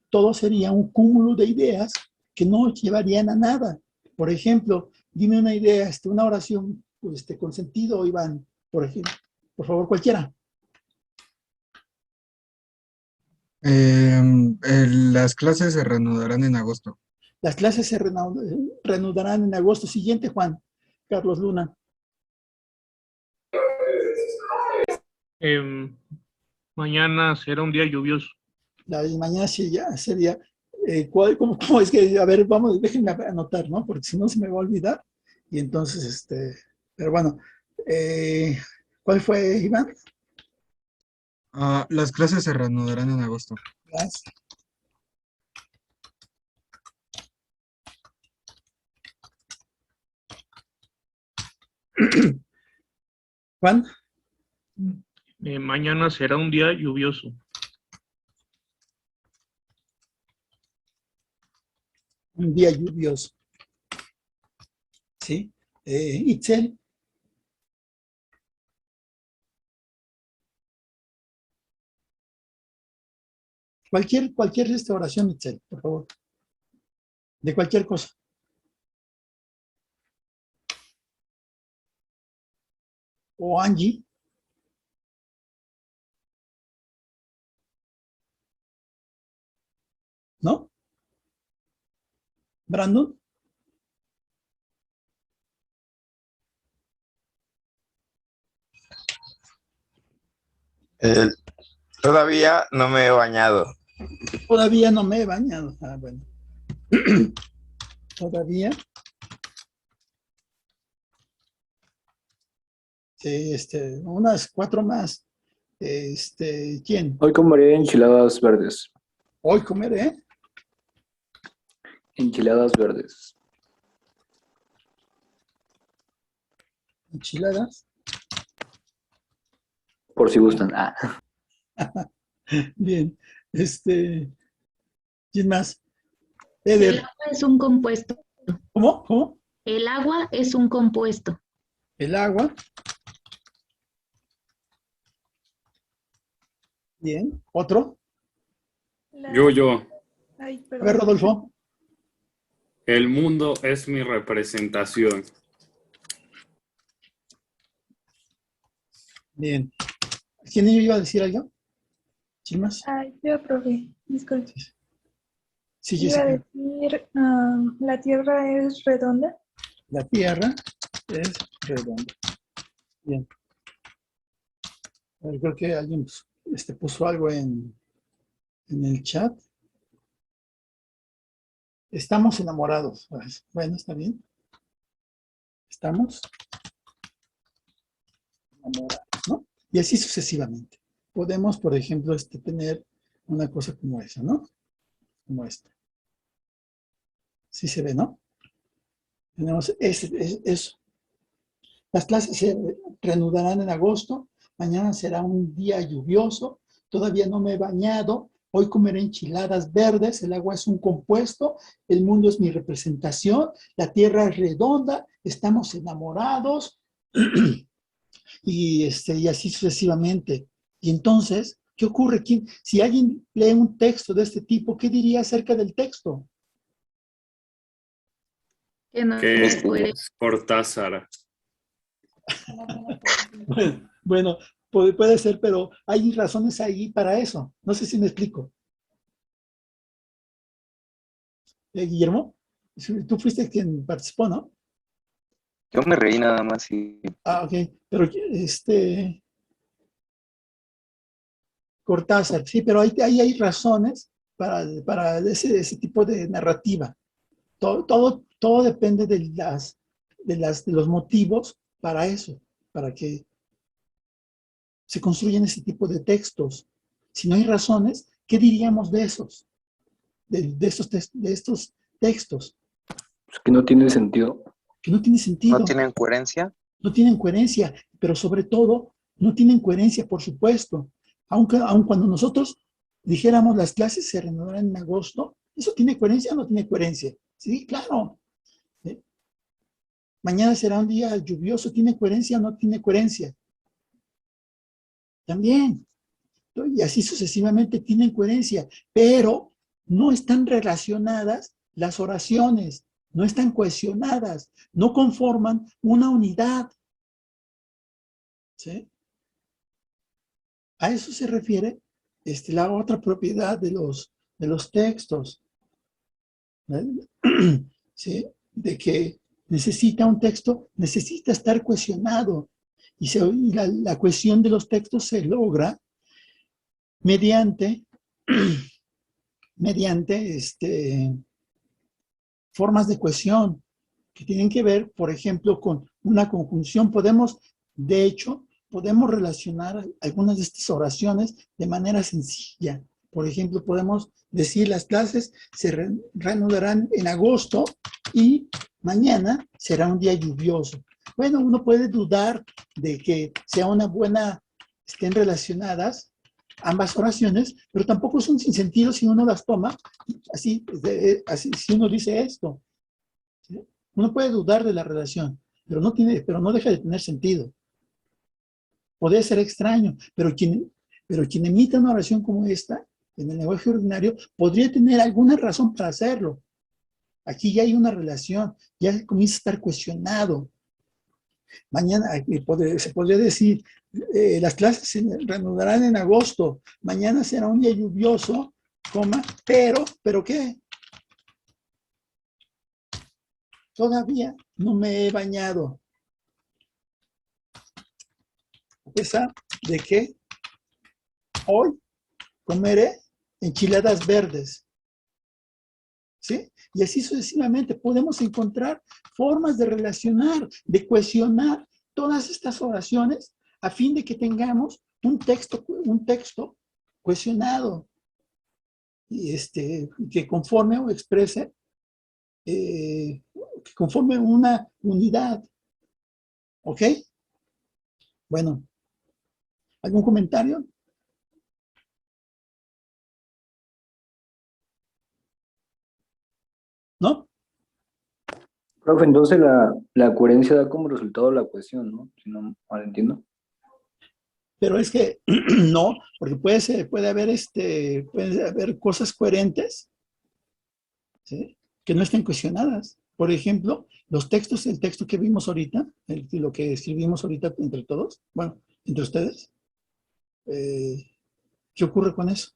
todo sería un cúmulo de ideas que no llevarían a nada. Por ejemplo, dime una idea, una oración con sentido, Iván, por ejemplo. Por favor, cualquiera. Las clases se reanudarán en agosto. Las clases se reanudarán en agosto. Siguiente, Juan Carlos Luna. Mañana será un día lluvioso. Mañana sí ya sería. ¿Cómo es que? A ver, déjenme anotar, ¿no? Porque si no se me va a olvidar. Y entonces, pero bueno. ¿Cuál fue, Iván? Las clases se reanudarán en agosto. Gracias. Juan. Mañana será un día lluvioso. Un día lluvioso. ¿Sí? Itzel. Cualquier restauración, Itzel, por favor. De cualquier cosa. O Angie. ¿No? Brandon. Todavía no me he bañado. Todavía no me he bañado. Ah, bueno. Todavía. Sí, unas 4 más. ¿Quién? Hoy comeré enchiladas verdes. Hoy comeré. Enchiladas verdes. Enchiladas. Por si gustan. Bien. ¿Quién más? El Eder. agua es un compuesto. ¿Cómo? El agua es un compuesto. El agua. Bien. ¿Otro? Yo. Ay, A ver, Rodolfo. El mundo es mi representación. Bien. ¿Quién iba a decir algo? ¿Quién más? Ay, yo, profe, disculpe. Sí, Iba a Jessica. decir, ¿la Tierra es redonda? La Tierra es redonda. Bien. A ver, creo que alguien puso algo en el chat. Estamos enamorados. Bueno, está bien. Estamos enamorados, ¿no? Y así sucesivamente. Podemos, por ejemplo, tener una cosa como esa, ¿no? Como esta. Sí se ve, ¿no? Tenemos eso. Las clases se reanudarán en agosto. Mañana será un día lluvioso. Todavía no me he bañado. Hoy comeré enchiladas verdes. El agua es un compuesto. El mundo es mi representación. La tierra es redonda. Estamos enamorados. Y así sucesivamente. Y entonces, ¿qué ocurre? Si alguien lee un texto de este tipo, ¿qué diría acerca del texto? Que no Que es coherente. es Cortázar. Bueno, puede ser, pero hay razones ahí para eso. No sé si me explico. Guillermo, tú fuiste quien participó, ¿no? Yo me reí nada más y Ah, ok. Pero Cortázar, sí, pero ahí hay razones para ese tipo de narrativa. Todo depende de los motivos para eso, para que se construyan ese tipo de textos. Si no hay razones, ¿qué diríamos de esos? De estos textos. Es que no tiene sentido. Que no tiene sentido. ¿no tienen coherencia? No tienen coherencia, pero sobre todo, no tienen coherencia, por supuesto. Aun cuando nosotros dijéramos las clases se reanudarán en agosto, ¿eso tiene coherencia o no tiene coherencia? Sí, claro. Mañana será un día lluvioso, ¿tiene coherencia o no tiene coherencia? También. Y así sucesivamente tienen coherencia, pero no están relacionadas las oraciones, no están cohesionadas, no conforman una unidad. ¿Sí? A eso se refiere la otra propiedad de los textos. ¿Sí? De que un texto necesita estar cohesionado. Y la cohesión de los textos se logra mediante formas de cohesión que tienen que ver, por ejemplo, con una conjunción. De hecho, podemos relacionar algunas de estas oraciones de manera sencilla. Por ejemplo, podemos decir las clases se reanudarán en agosto y mañana será un día lluvioso. Bueno, uno puede dudar de que sea una buena, estén relacionadas ambas oraciones, pero tampoco son sin sentido si uno las toma así si uno dice esto. ¿Sí? Uno puede dudar de la relación, pero no deja de tener sentido. Puede ser extraño, pero quien emite una oración como esta, en el lenguaje ordinario, podría tener alguna razón para hacerlo. Aquí ya hay una relación, ya comienza a estar cuestionado. Mañana se podría decir, las clases se reanudarán en agosto, mañana será un día lluvioso, pero ¿qué? Todavía no me he bañado. A pesar de que hoy comeré enchiladas verdes. ¿Sí? Y así sucesivamente podemos encontrar formas de relacionar, de cohesionar todas estas oraciones a fin de que tengamos un texto cohesionado y que conforme o exprese, que conforme una unidad. ¿Ok? Bueno, ¿algún comentario? ¿No? Profe, entonces la coherencia da como resultado la cohesión, ¿no? Si no mal entiendo. Pero es que no, porque puede haber cosas coherentes, ¿sí? Que no estén cuestionadas. Por ejemplo, el texto que vimos ahorita, lo que escribimos ahorita entre todos, bueno, entre ustedes, ¿qué ocurre con eso?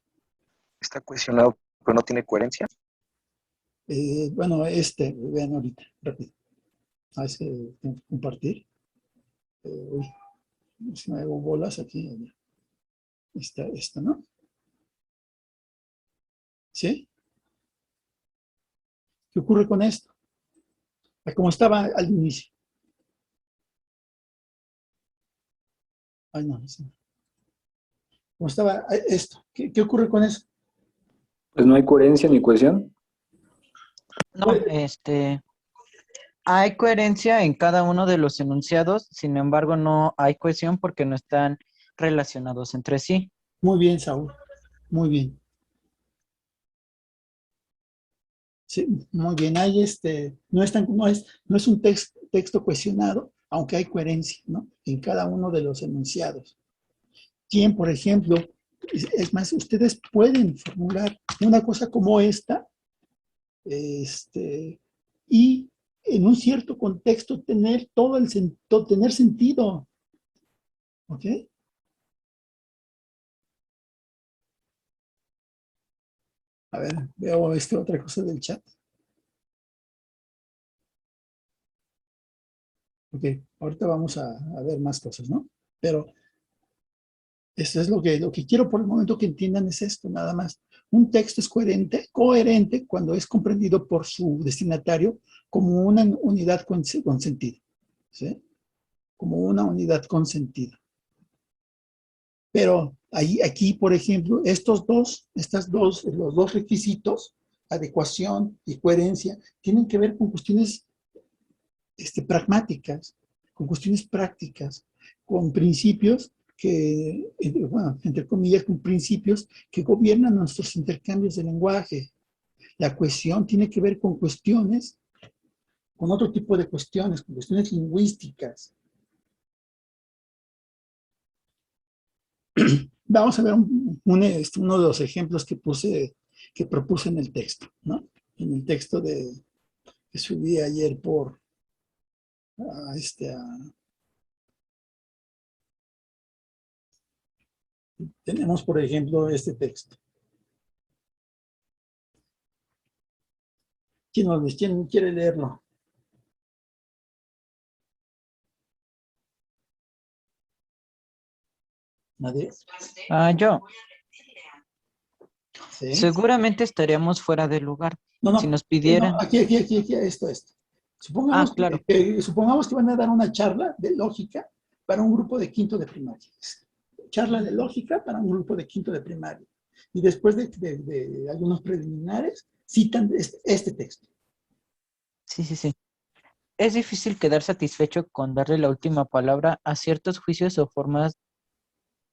¿Está cohesionado pero no tiene coherencia? Bueno, vean ahorita, rápido. A ver si tengo que compartir. Uy, si me hago bolas aquí. Esta, ¿no? ¿Sí? ¿Qué ocurre con esto? Como estaba al inicio. Ay, no, sí. ¿Cómo estaba esto? ¿Qué ocurre con eso? Pues no hay coherencia ni cohesión. No, hay coherencia en cada uno de los enunciados, sin embargo, no hay cohesión porque no están relacionados entre sí. Muy bien, Saúl. Muy bien. Sí, muy bien. Hay no es un texto cohesionado, aunque hay coherencia, ¿no? En cada uno de los enunciados. ¿Quién, por ejemplo, es más, ustedes pueden formular una cosa como esta, y en un cierto contexto tener tener sentido, ¿ok? A ver, veo otra cosa del chat. Ok, ahorita vamos a ver más cosas, ¿no? Pero esto es lo que quiero por el momento que entiendan es esto, nada más. Un texto es coherente cuando es comprendido por su destinatario como una unidad con sentido, ¿sí? Como una unidad con sentido. Pero aquí, por ejemplo, los dos requisitos, adecuación y coherencia, tienen que ver con cuestiones pragmáticas, con cuestiones prácticas, con principios que, bueno, entre comillas, con principios que gobiernan nuestros intercambios de lenguaje. La cohesión tiene que ver con cuestiones, con otro tipo de cuestiones, con cuestiones lingüísticas. Vamos a ver uno de los ejemplos que propuse en el texto, ¿no? En el texto que subí ayer tenemos, por ejemplo, este texto. ¿Quién quiere leerlo? ¿Nadie? Yo. ¿Sí? Seguramente estaríamos fuera de lugar. No, Si nos pidieran. aquí, esto. Supongamos, claro. supongamos que van a dar una charla de lógica para un grupo de quinto de primaria. Charla de lógica para un grupo de quinto de primaria. Y después de algunos preliminares, citan este texto. Sí. Es difícil quedar satisfecho con darle la última palabra a ciertos juicios o formas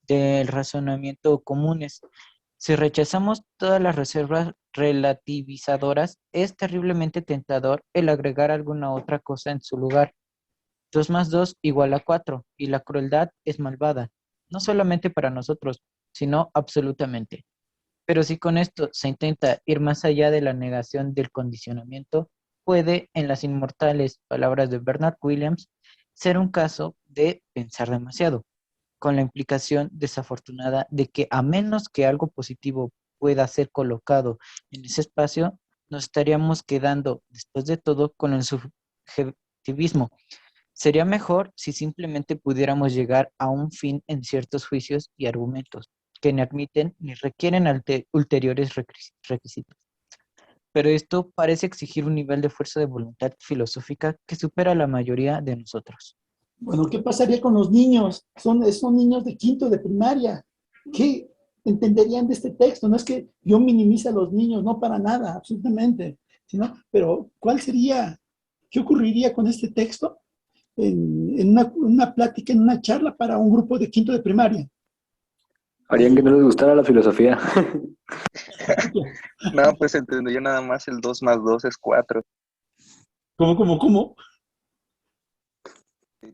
del razonamiento comunes. Si rechazamos todas las reservas relativizadoras, es terriblemente tentador el agregar alguna otra cosa en su lugar. 2 más 2 igual a 4, y la crueldad es malvada, no solamente para nosotros, sino absolutamente. Pero si con esto se intenta ir más allá de la negación del condicionamiento, puede, en las inmortales palabras de Bernard Williams, ser un caso de pensar demasiado, con la implicación desafortunada de que a menos que algo positivo pueda ser colocado en ese espacio, nos estaríamos quedando, después de todo, con el subjetivismo. Sería mejor si simplemente pudiéramos llegar a un fin en ciertos juicios y argumentos que ni admiten ni requieren ulteriores requisitos. Pero esto parece exigir un nivel de fuerza de voluntad filosófica que supera a la mayoría de nosotros. Bueno, ¿qué pasaría con los niños? Son niños de quinto de primaria. ¿Qué entenderían de este texto? No es que yo minimice a los niños, no para nada, absolutamente. Pero ¿qué ocurriría con este texto en una plática, en una charla para un grupo de quinto de primaria? Harían que no les gustara la filosofía. No, pues entendería nada más el 2 más 2 es 4. ¿Cómo?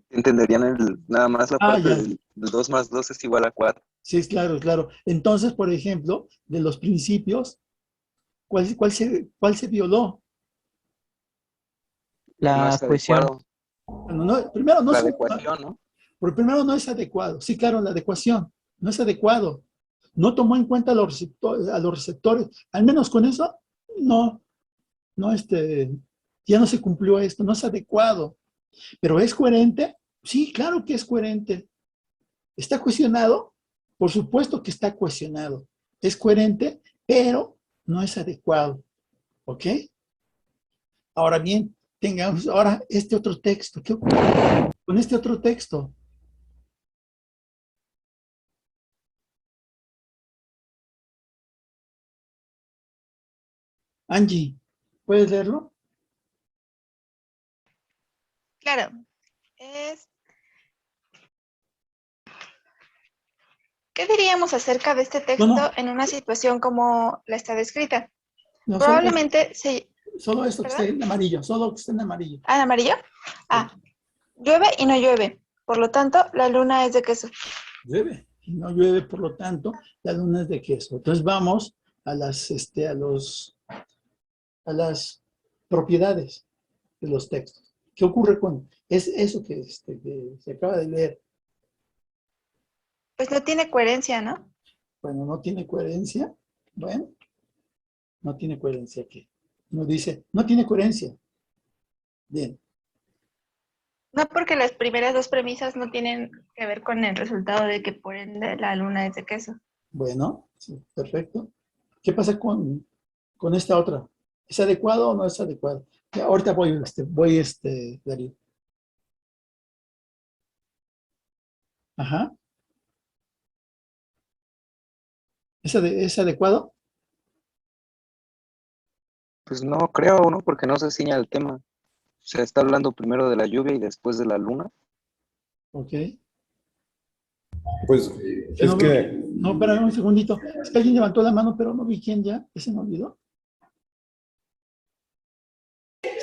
Entenderían nada más la parte Ya. del 2 más 2 es igual a 4. Sí, claro. Entonces, por ejemplo, de los principios, ¿cuál se violó? La cohesión. Primero no La es adecuación, ¿no? Porque primero no es adecuado. Sí, claro, la adecuación no es adecuado. No tomó en cuenta a los receptores. Al menos con eso, no, ya no se cumplió esto, no es adecuado. Pero ¿es coherente? Sí, claro que es coherente. ¿Está cuestionado? Por supuesto que está cuestionado. Es coherente, pero no es adecuado. ¿Ok? Ahora bien, tengamos ahora este otro texto. ¿Qué ocurre con este otro texto? Angie, ¿puedes leerlo? Claro. Es... ¿Qué diríamos acerca de este texto en una situación como la está descrita? No, Probablemente solo esto que ¿Perdón? está en amarillo, solo que está en amarillo. ¿Ah, en amarillo? Ah, llueve y no llueve. Por lo tanto, la luna es de queso. Llueve y no llueve, por lo tanto, la luna es de queso. Entonces vamos a las propiedades de los textos. ¿Qué ocurre con eso que se acaba de leer? Pues no tiene coherencia, ¿no? Bueno, no tiene coherencia. Bueno, no tiene coherencia aquí. Nos dice, no tiene coherencia. Bien. No, porque las primeras dos premisas no tienen que ver con el resultado de que por ende la luna es de queso. Bueno, sí, perfecto. ¿Qué pasa con esta otra? ¿Es adecuado o no es adecuado? Ya, ahorita voy, Darío. Ajá. ¿Es adecuado? Pues no creo, ¿no? Porque no se ciña al tema. O sea, está hablando primero de la lluvia y después de la luna. Ok. Pues Yo es no veo que no, espera un segundito. Es que alguien levantó la mano, pero no vi quién ya. ¿Ese me olvidó?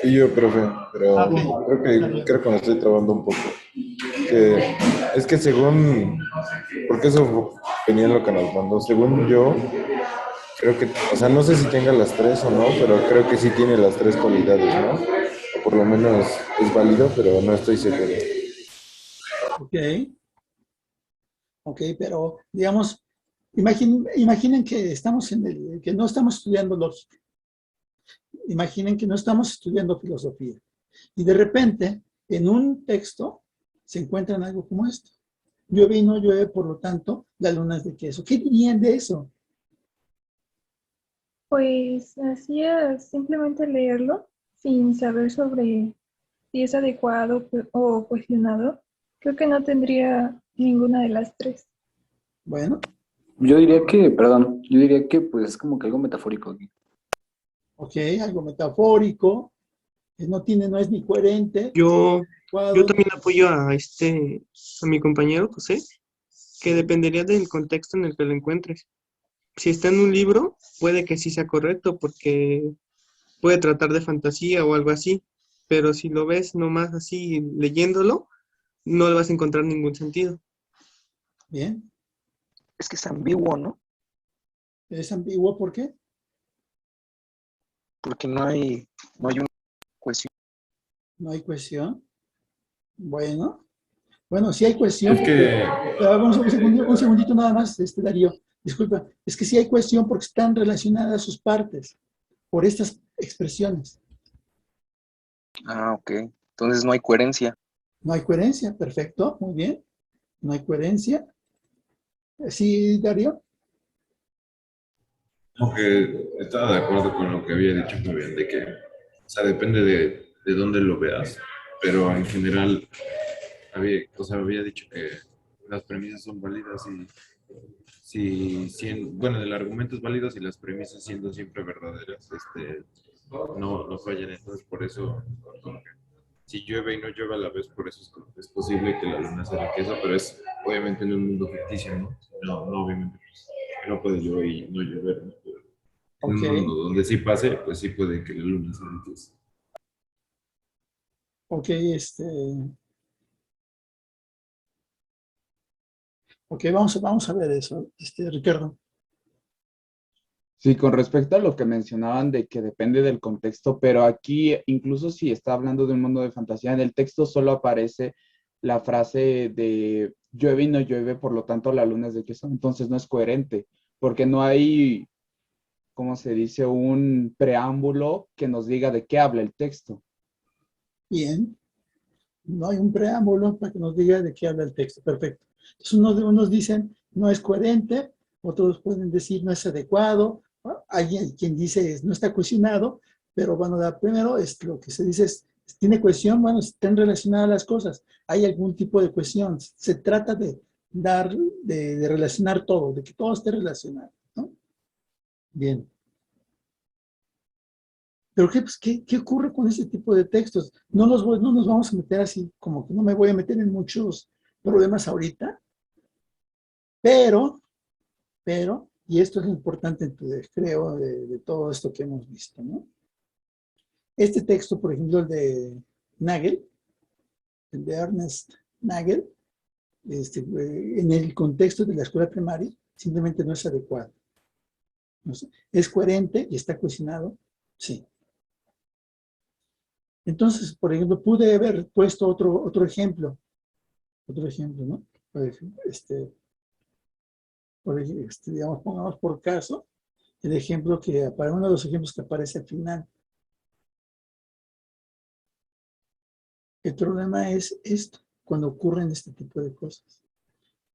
sí, yo, profe, pero Ok. creo que me estoy trabando un poco. Que es que según, porque eso venía en lo que nos mandó, según yo, creo que, o sea, no sé si tenga las tres o no, pero creo que sí tiene las tres cualidades, ¿no? O por lo menos es válido, pero no estoy seguro. Ok. Ok, pero digamos, imaginen que que no estamos estudiando lógica. Imaginen que no estamos estudiando filosofía. Y de repente, en un texto, se encuentran algo como esto. Llueve y no llueve, por lo tanto, la luna es de queso. ¿Qué dirían de eso? Pues así es, simplemente leerlo sin saber sobre si es adecuado o cuestionado. Creo que no tendría ninguna de las tres. Bueno, yo diría que pues es como que algo metafórico aquí. ok, algo metafórico, no es ni coherente. Yo adecuado, también apoyo a mi compañero José, que dependería del contexto en el que lo encuentres. Si está en un libro, puede que sí sea correcto, porque puede tratar de fantasía o algo así, pero si lo ves nomás así leyéndolo, no le vas a encontrar ningún sentido. Bien. Es que es ambiguo, ¿no? ¿Es ambiguo por qué? Porque no hay una cohesión. No hay cohesión. Bueno, sí hay cohesión. Es que Vamos un segundito nada más, Darío. Disculpa, es que sí hay cohesión porque están relacionadas sus partes por estas expresiones. Ah, ok. Entonces no hay coherencia. No hay coherencia, perfecto, muy bien. No hay coherencia. ¿Sí, Darío? aunque estaba de acuerdo con lo que había dicho Fabián, de que, o sea, depende de dónde lo veas, pero en general había dicho que las premisas son válidas y bueno, el argumento es válido si las premisas siendo siempre verdaderas, no fallan. Entonces, por eso, como que si llueve y no llueve a la vez, por eso es posible que la luna sea de queso, pero es obviamente en un mundo ficticio, ¿no? No, obviamente, pues, no puede llover y no llover, ¿no? Pero en un mundo donde sí pase, pues sí puede que la luna sea de queso. Ok, ok, vamos a ver eso, Ricardo. Sí, con respecto a lo que mencionaban de que depende del contexto, pero aquí, incluso si está hablando de un mundo de fantasía, en el texto solo aparece la frase de llueve y no llueve, por lo tanto la luna es de queso, entonces no es coherente, porque no hay, ¿cómo se dice?, un preámbulo que nos diga de qué habla el texto. Bien, no hay un preámbulo para que nos diga de qué habla el texto, perfecto. Entonces unos dicen no es coherente, otros pueden decir no es adecuado, hay quien dice no está cohesionado, pero bueno, primero lo que se dice tiene cohesión, bueno, están relacionadas las cosas, hay algún tipo de cohesión, se trata de relacionar todo, de que todo esté relacionado, ¿no? Bien. Pero ¿qué ocurre con este tipo de textos? No nos vamos a meter así, como que no me voy a meter en muchos problemas ahorita, pero, y esto es lo importante, creo, de todo esto que hemos visto, ¿no? Este texto, por ejemplo, el de Nagel, el de Ernest Nagel, en el contexto de la escuela primaria, simplemente no es adecuado. No sé, ¿es coherente y está cuestionado? Sí. Entonces, por ejemplo, pude haber puesto otro ejemplo, ¿no? Por ejemplo, digamos, pongamos por caso el ejemplo para uno de los ejemplos que aparece al final. El problema es esto, cuando ocurren este tipo de cosas.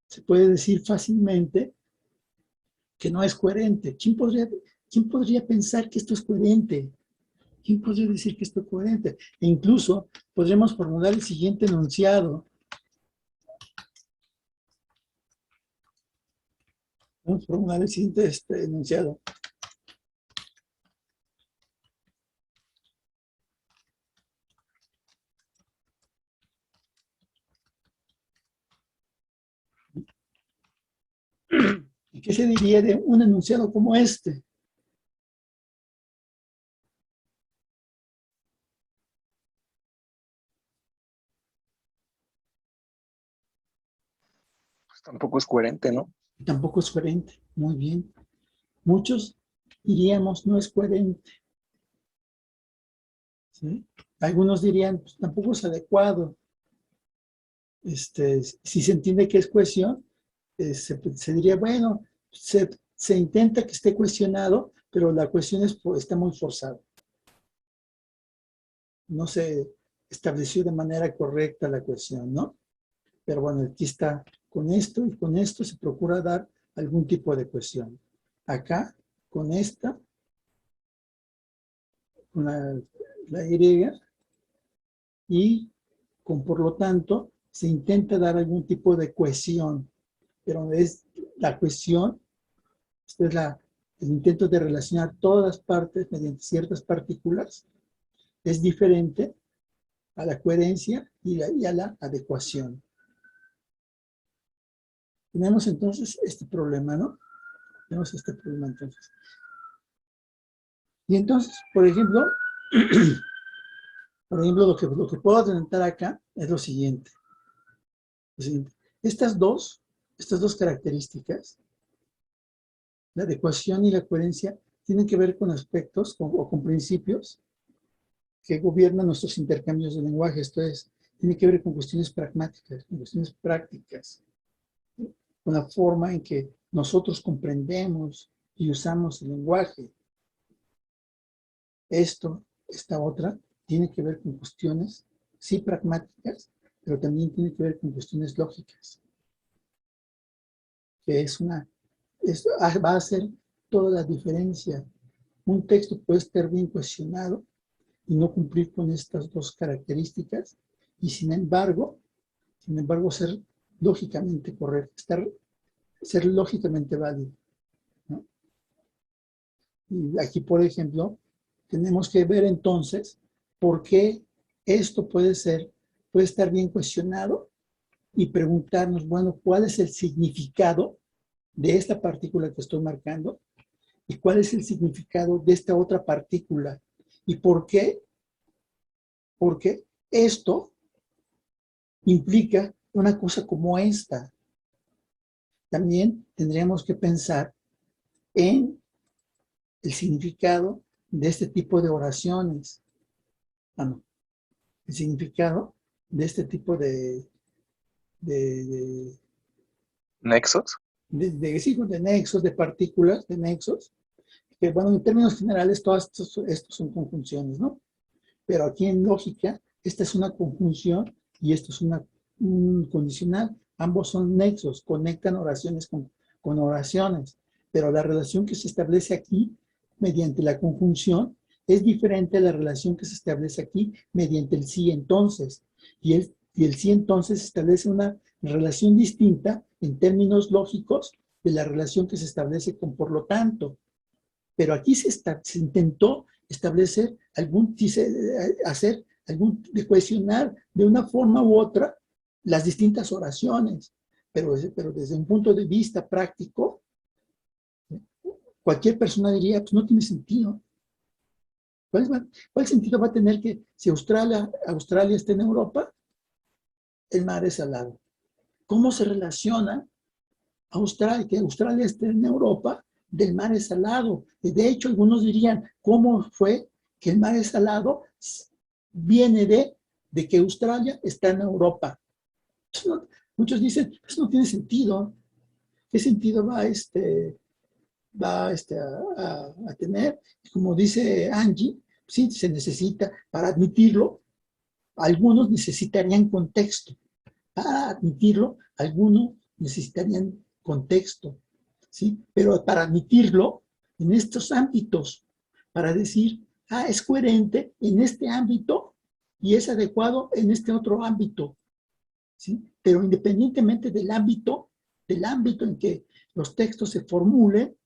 Se puede decir fácilmente que no es coherente. ¿Quién podría pensar que esto es coherente? ¿Quién podría decir que esto es coherente? E incluso podríamos formular el siguiente enunciado. Vamos a formular el siguiente enunciado. ¿Y qué se diría de un enunciado como este? Pues tampoco es coherente, ¿no? Tampoco es coherente. Muy bien. Muchos diríamos no es coherente. ¿Sí? Algunos dirían pues, tampoco es adecuado. Si se entiende que es cohesión, se diría, bueno, se intenta que esté cohesionado, pero la cohesión está muy forzada. No se estableció de manera correcta la cohesión, ¿no? Pero bueno, aquí está, con esto y con esto se procura dar algún tipo de cohesión. Acá, con esta, con la Y, y con por lo tanto, se intenta dar algún tipo de cohesión, pero es la cohesión, esto es el intento de relacionar todas las partes mediante ciertas partículas, es diferente a la coherencia y a la adecuación. Tenemos entonces este problema, ¿no? Tenemos este problema entonces. Y entonces, por ejemplo, lo que puedo adelantar acá es lo siguiente. Estas dos características, la adecuación y la coherencia, tienen que ver con aspectos o con principios que gobiernan nuestros intercambios de lenguaje. Esto es, tiene que ver con cuestiones pragmáticas, con cuestiones prácticas, con la forma en que nosotros comprendemos y usamos el lenguaje. Esta otra, tiene que ver con cuestiones, sí, pragmáticas, pero también tiene que ver con cuestiones lógicas. Que va a hacer toda la diferencia. Un texto puede estar bien cohesionado y no cumplir con estas dos características, y sin embargo ser lógicamente correcto, ser lógicamente válido, ¿no? Y aquí, por ejemplo, tenemos que ver entonces por qué esto puede estar bien cuestionado y preguntarnos, bueno, ¿cuál es el significado de esta partícula que estoy marcando? ¿Y cuál es el significado de esta otra partícula? ¿Y por qué? Porque esto implica una cosa como esta. También tendríamos que pensar en el significado de este tipo de oraciones. El significado de este tipo de ¿Nexos? De nexos, de partículas, de nexos, que bueno, en términos generales todos estos son conjunciones, ¿no? Pero aquí en lógica, esta es una conjunción y esto es un condicional. Ambos son nexos, conectan oraciones con oraciones, pero la relación que se establece aquí mediante la conjunción es diferente a la relación que se establece aquí mediante el sí entonces. Y el sí entonces establece una relación distinta en términos lógicos de la relación que se establece con por lo tanto. Pero aquí se intentó establecer hacer de cohesionar de una forma u otra las distintas oraciones, pero desde un punto de vista práctico, cualquier persona diría, pues no tiene sentido. ¿Cuál sentido va a tener que si Australia está en Europa, el mar es salado? ¿Cómo se relaciona que Australia esté en Europa, del mar es salado? De hecho, algunos dirían, ¿cómo fue que el mar es salado? Viene de que Australia está en Europa. Muchos dicen, eso no tiene sentido. ¿Qué sentido va a tener? Como dice Angie, sí, se necesita, para admitirlo, algunos necesitarían contexto. Para admitirlo, algunos necesitarían contexto, ¿sí? Pero para admitirlo en estos ámbitos, para decir, es coherente en este ámbito y es adecuado en este otro ámbito, ¿sí? Pero independientemente del ámbito en que los textos se formulen,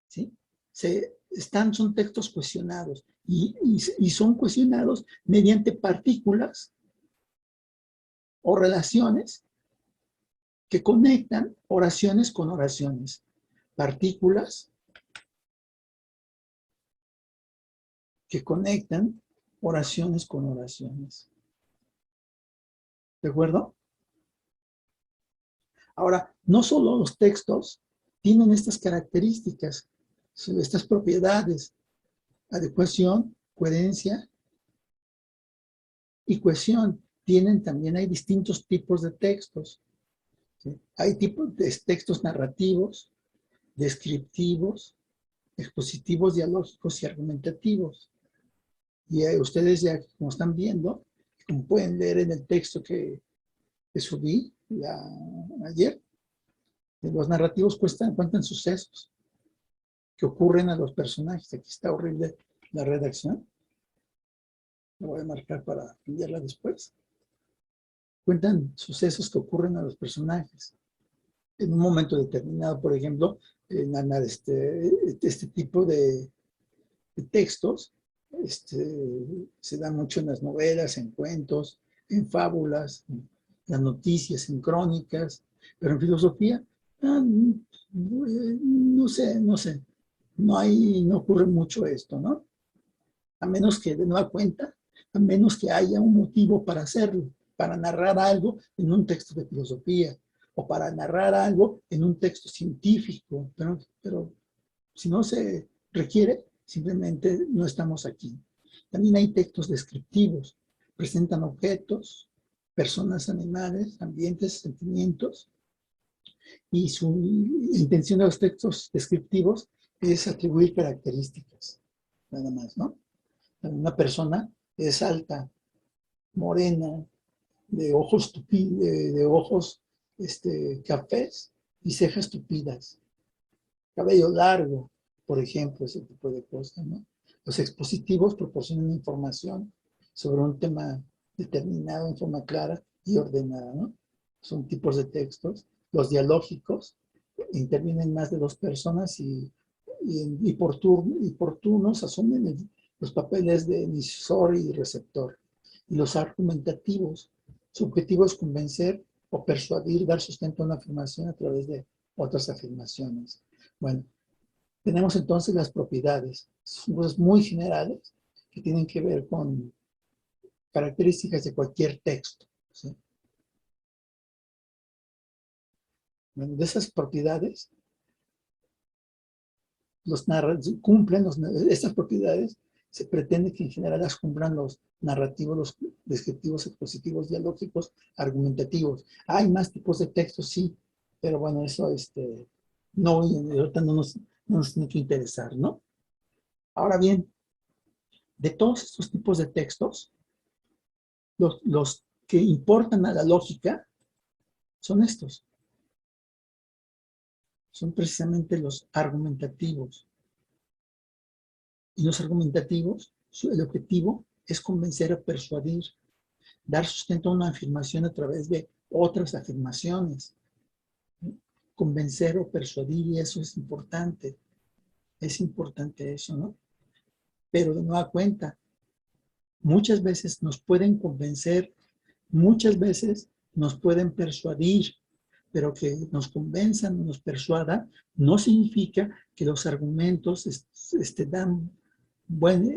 ¿sí? Son textos cuestionados y son cuestionados mediante partículas o relaciones que conectan oraciones con oraciones. Partículas que conectan oraciones con oraciones. ¿De acuerdo? Ahora, no solo los textos tienen estas características, estas propiedades: adecuación, coherencia y cohesión. Hay distintos tipos de textos. ¿Sí? Hay tipos de textos narrativos, descriptivos, expositivos, dialógicos y argumentativos. Y ustedes ya, como están viendo, como pueden leer en el texto que subí ayer, los narrativos cuentan sucesos que ocurren a los personajes. Aquí está horrible la redacción. Lo voy a marcar para enviarla después. Cuentan sucesos que ocurren a los personajes. En un momento determinado, por ejemplo, este tipo de textos se da mucho en las novelas, en cuentos, en fábulas, en las noticias, en crónicas, pero en filosofía, no sé, no ocurre mucho esto, ¿no? A menos que, de nueva cuenta, a menos que haya un motivo para hacerlo, para narrar algo en un texto de filosofía, o para narrar algo en un texto científico, pero si no se requiere, simplemente no estamos aquí. También hay textos descriptivos, presentan objetos, personas, animales, ambientes, sentimientos, y su intención de los textos descriptivos es atribuir características, nada más, ¿no? Una persona es alta, morena, de ojos cafés y cejas tupidas, cabello largo, por ejemplo, ese tipo de cosas, ¿no? Los expositivos proporcionan información sobre un tema determinado en forma clara y ordenada, ¿no? Son tipos de textos. Los dialógicos intervienen más de dos personas y por turnos asumen los papeles de emisor y receptor. Y los argumentativos, su objetivo es convencer o persuadir, dar sustento a una afirmación a través de otras afirmaciones. Bueno, tenemos entonces las propiedades. Son cosas muy generales que tienen que ver con características de cualquier texto, ¿sí? Bueno, de esas propiedades, estas propiedades se pretende que en general las cumplan los narrativos, los descriptivos, expositivos, dialógicos, argumentativos. Hay más tipos de textos, sí, pero bueno, eso ahorita no nos tiene que interesar, ¿no? Ahora bien, de todos estos tipos de textos, los que importan a la lógica son estos. Son precisamente los argumentativos. Y los argumentativos, el objetivo es convencer o persuadir, dar sustento a una afirmación a través de otras afirmaciones. Convencer o persuadir, y eso es importante. Es importante eso, ¿no? pero de nueva cuenta, muchas veces nos pueden convencer, muchas veces nos pueden persuadir, pero que nos convenzan o nos persuadan no significa que los argumentos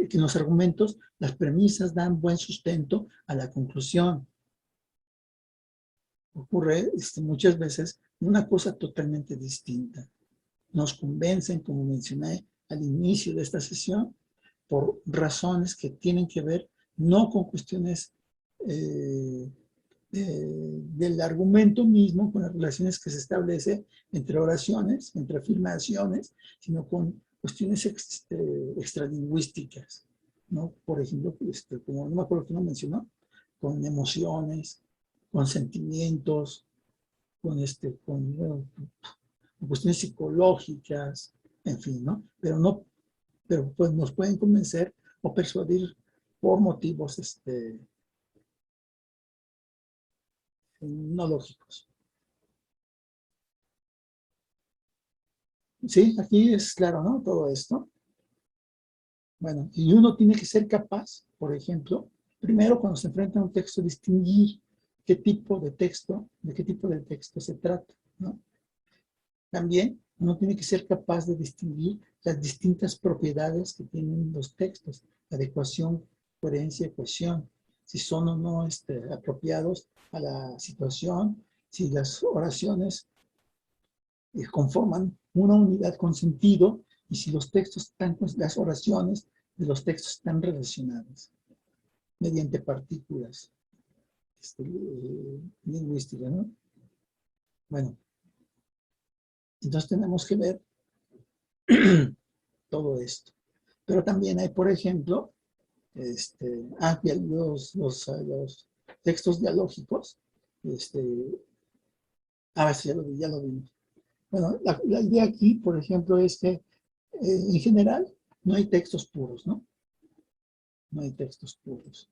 que los argumentos, las premisas dan buen sustento a la conclusión. Ocurre muchas veces una cosa totalmente distinta. Nos convencen, como mencioné al inicio de esta sesión, por razones que tienen que ver no con cuestiones del argumento mismo, con las relaciones que se establece entre oraciones, entre afirmaciones, sino con cuestiones extralingüísticas, ¿no? Por ejemplo, como no me acuerdo quién lo mencionó, con emociones, con sentimientos, con cuestiones psicológicas, en fin, ¿no? Pero pues nos pueden convencer o persuadir por motivos no lógicos. Sí, aquí es claro, ¿no? Todo esto. Bueno, y uno tiene que ser capaz, por ejemplo, primero cuando se enfrenta a un texto, distinguir qué tipo de texto, de qué tipo de texto se trata, ¿no? También uno tiene que ser capaz de distinguir las distintas propiedades que tienen los textos, adecuación, coherencia, cohesión, si son o no apropiados a la situación, si las oraciones conforman una unidad con sentido y si los textos las oraciones de los textos están relacionadas mediante partículas lingüísticas, ¿no? Bueno, entonces tenemos que ver todo esto. Pero también hay, por ejemplo, los textos dialógicos. A ver si ya lo vimos. Bueno, la idea aquí, por ejemplo, es que en general no hay textos puros, ¿no? No hay textos puros.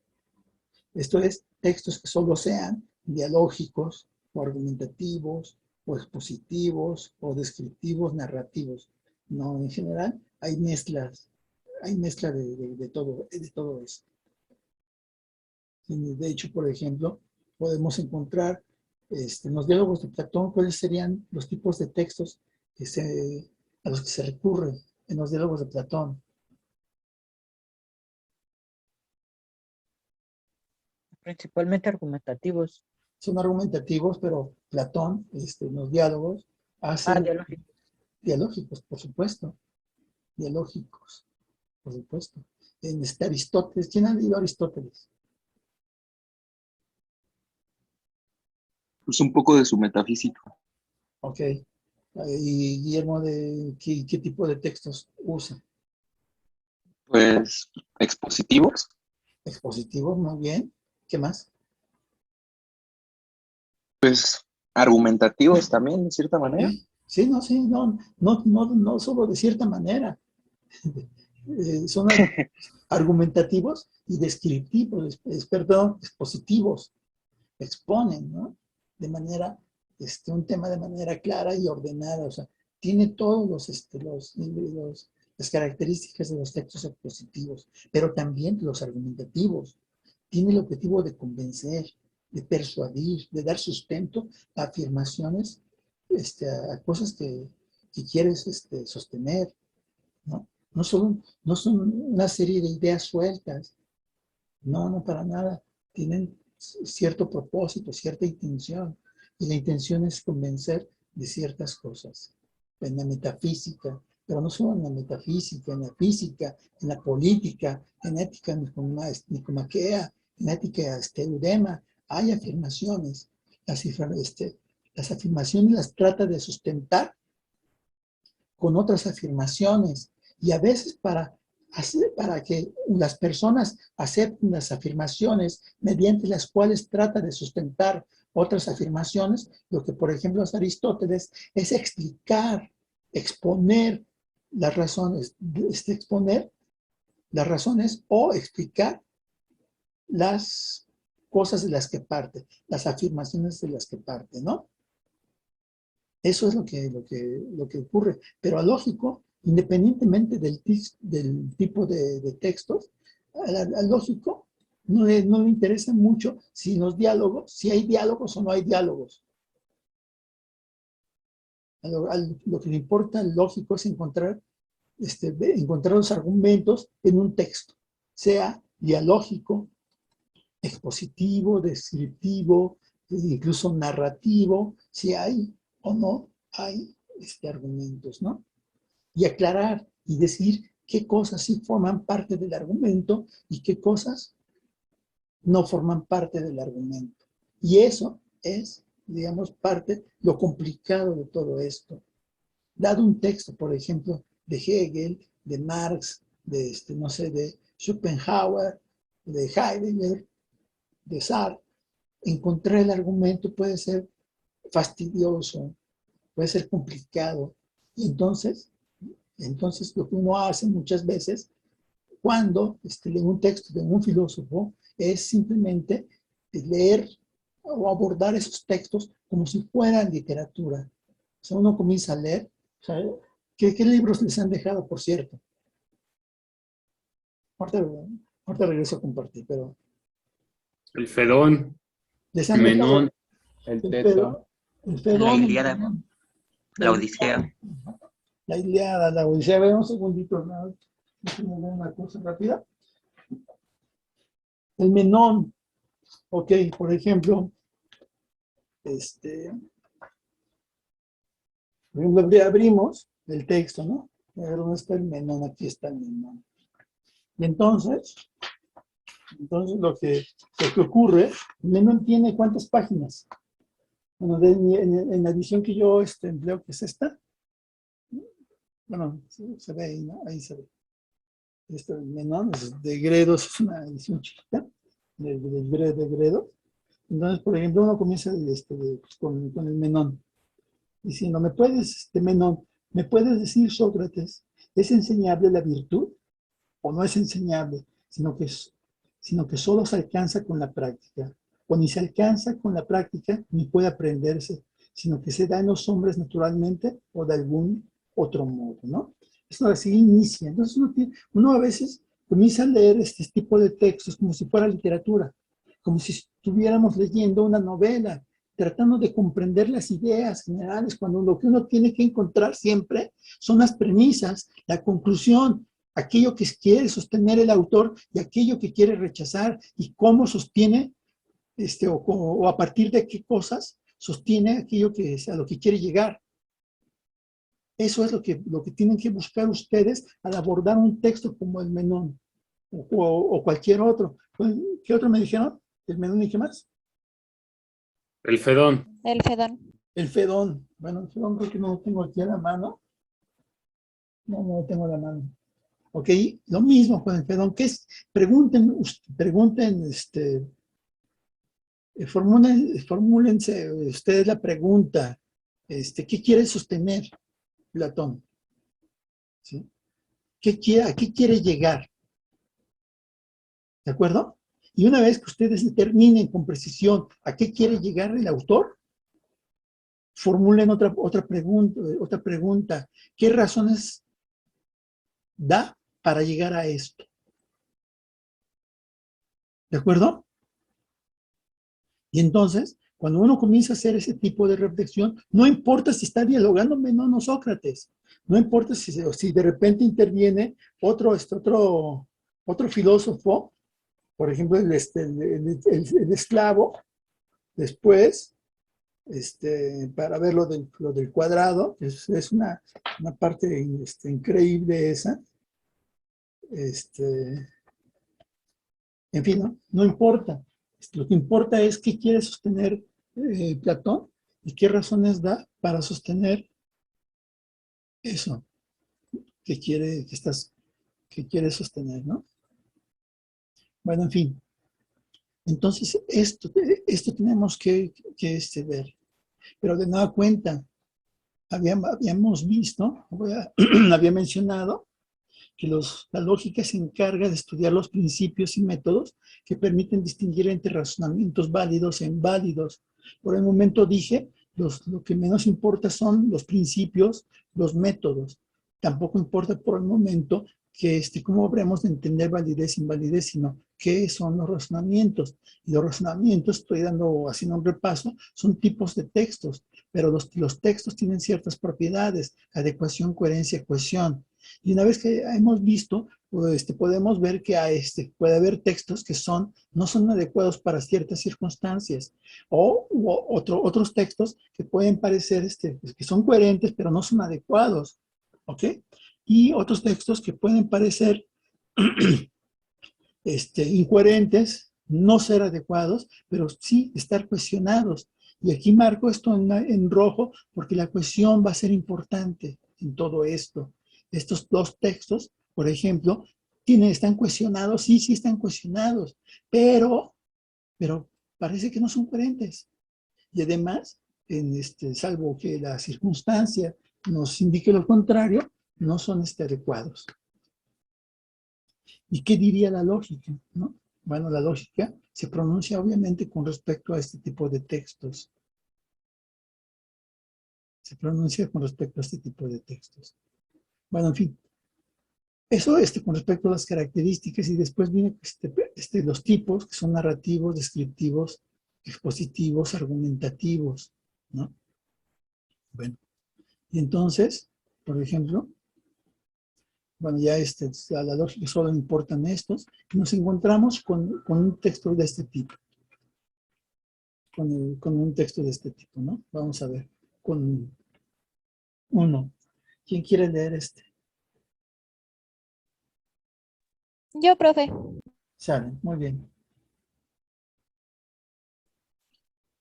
Esto es, textos que solo sean dialógicos, o argumentativos, o expositivos, o descriptivos, narrativos. No, en general hay mezclas, hay mezcla de todo eso. De hecho, por ejemplo, podemos encontrar en los diálogos de Platón, ¿cuáles serían los tipos de textos a los que se recurre en los diálogos de Platón? Principalmente argumentativos. Son argumentativos, pero Platón, en los diálogos, hace Dialógicos. Dialógicos, por supuesto. Dialógicos, por supuesto. En Aristóteles, ¿quién ha leído Aristóteles? Pues un poco de su metafísica. Ok. ¿Y Guillermo, qué tipo de textos usa? Pues expositivos. Expositivos, muy bien. ¿Qué más? Pues argumentativos también, de cierta manera. Sí, no solo de cierta manera. Son argumentativos y descriptivos, perdón, expositivos. Exponen, ¿no? De manera, un tema de manera clara y ordenada, o sea, tiene todos las características de los textos expositivos, pero también los argumentativos. Tiene el objetivo de convencer, de persuadir, de dar sustento a afirmaciones, a cosas que quieres sostener, ¿no? No son una serie de ideas sueltas, no para nada. Tienen cierto propósito, cierta intención, y la intención es convencer de ciertas cosas. En la metafísica, pero no solo en la metafísica, en la física, en la política, en ética nicomaquea, en ética eudema, hay afirmaciones. Las afirmaciones las trata de sustentar con otras afirmaciones, y a veces para que las personas acepten las afirmaciones mediante las cuales trata de sustentar otras afirmaciones, lo que por ejemplo hace Aristóteles es exponer las razones o explicar las cosas de las que parte, las afirmaciones de las que parte, ¿no? Eso es lo que ocurre. Pero a lógico independientemente del tipo de textos, al lógico no le interesa mucho si los diálogos, si hay diálogos o no hay diálogos. Lo que le importa al lógico es encontrar los argumentos en un texto, sea dialógico, expositivo, descriptivo, incluso narrativo, si hay o no hay argumentos, ¿no? Y aclarar y decir qué cosas sí forman parte del argumento y qué cosas no forman parte del argumento. Y eso es, digamos, lo complicado de todo esto. Dado un texto, por ejemplo, de Hegel, de Marx, no sé, de Schopenhauer, de Heidegger, de Sartre, encontrar el argumento puede ser fastidioso, puede ser complicado. Y entonces lo que uno hace muchas veces cuando lee un texto de un filósofo es simplemente leer o abordar esos textos como si fueran literatura. O sea, uno comienza a leer. O sea, ¿qué libros les han dejado, por cierto? Ahorita regreso a compartir, pero... El Fedón, les han Menón, el Teto, el Fedón, la Ilíada, la Odisea. La Ilíada, la Odisea. A ver, un segundito, ¿no? Déjenme ver una cosa rápida. El Menón, ok, por ejemplo, abrimos el texto, ¿no? A ver, ¿dónde está el Menón? Aquí está el Menón. Y entonces lo que ocurre, el Menón tiene ¿cuántas páginas? Bueno, en la edición que yo empleo, que es esta, bueno, se ve ahí, ¿no? Ahí se ve. El Menón es de Gredos, es una edición chiquita, de Gredos. Entonces, por ejemplo, uno comienza con el Menón, diciendo, Menón, ¿me puedes decir, Sócrates, ¿es enseñable la virtud o no es enseñable, sino que solo se alcanza con la práctica? O ni se alcanza con la práctica ni puede aprenderse, sino que se da en los hombres naturalmente o de algún otro modo, ¿no? Esto así inicia. Entonces uno a veces comienza a leer este tipo de textos como si fuera literatura, como si estuviéramos leyendo una novela, tratando de comprender las ideas generales, cuando lo que uno tiene que encontrar siempre son las premisas, la conclusión, aquello que quiere sostener el autor y aquello que quiere rechazar, y cómo sostiene, o a partir de qué cosas sostiene aquello a lo que quiere llegar. Eso es lo que tienen que buscar ustedes al abordar un texto como el Menón o cualquier otro. ¿Qué otro me dijeron? ¿El Menón y qué más? el Fedón. El Fedón. El Fedón. Bueno, el Fedón creo que no lo tengo aquí a la mano. No lo tengo a la mano. Ok, lo mismo con el Fedón. ¿Qué es? Pregunten, formúlense ustedes la pregunta. ¿Qué quiere sostener Platón? ¿Sí? ¿A qué quiere llegar? ¿De acuerdo? Y una vez que ustedes determinen con precisión a qué quiere llegar el autor, formulen otra pregunta. ¿Qué razones da para llegar a esto? ¿De acuerdo? Y entonces, cuando uno comienza a hacer ese tipo de reflexión, no importa si está dialogando Menón o Sócrates, no importa si de repente interviene otro filósofo, por ejemplo, el esclavo, después, para ver lo del cuadrado, que es una parte increíble esa. En fin, no importa. Lo que importa es qué quiere sostener Platón y qué razones da para sostener eso que quiere sostener, ¿no? Bueno, en fin. Entonces, esto tenemos que ver. Pero de nada cuenta, habíamos visto, había mencionado, que la lógica se encarga de estudiar los principios y métodos que permiten distinguir entre razonamientos válidos e inválidos. Por el momento dije, lo que menos importa son los principios, los métodos. tampoco importa por el momento que cómo habremos de entender validez e invalidez, sino qué son los razonamientos. Y los razonamientos, haciendo un repaso, son tipos de textos, pero los textos tienen ciertas propiedades: adecuación, coherencia, cohesión. Y una vez que hemos visto, podemos ver que puede haber textos que no son adecuados para ciertas circunstancias, o otros textos que pueden parecer que son coherentes, pero no son adecuados, ¿ok? Y otros textos que pueden parecer incoherentes, no ser adecuados, pero sí estar cuestionados. Y aquí marco esto en rojo porque la cuestión va a ser importante en todo esto. Estos dos textos, por ejemplo, están cuestionados, sí están cuestionados, pero parece que no son coherentes. Y además, salvo que la circunstancia nos indique lo contrario, no son adecuados. ¿Y qué diría la lógica, no? Bueno, la lógica se pronuncia obviamente con respecto a este tipo de textos. Se pronuncia con respecto a este tipo de textos. Bueno, en fin. Eso con respecto a las características, y después vienen los tipos, que son narrativos, descriptivos, expositivos, argumentativos, ¿no? Bueno, y entonces, por ejemplo, bueno, ya a la lógica solo importan estos, y nos encontramos con un texto de este tipo. Con un texto de este tipo, ¿no? Vamos a ver, con uno. ¿Quién quiere leer este? Yo, profe. Sale, muy bien.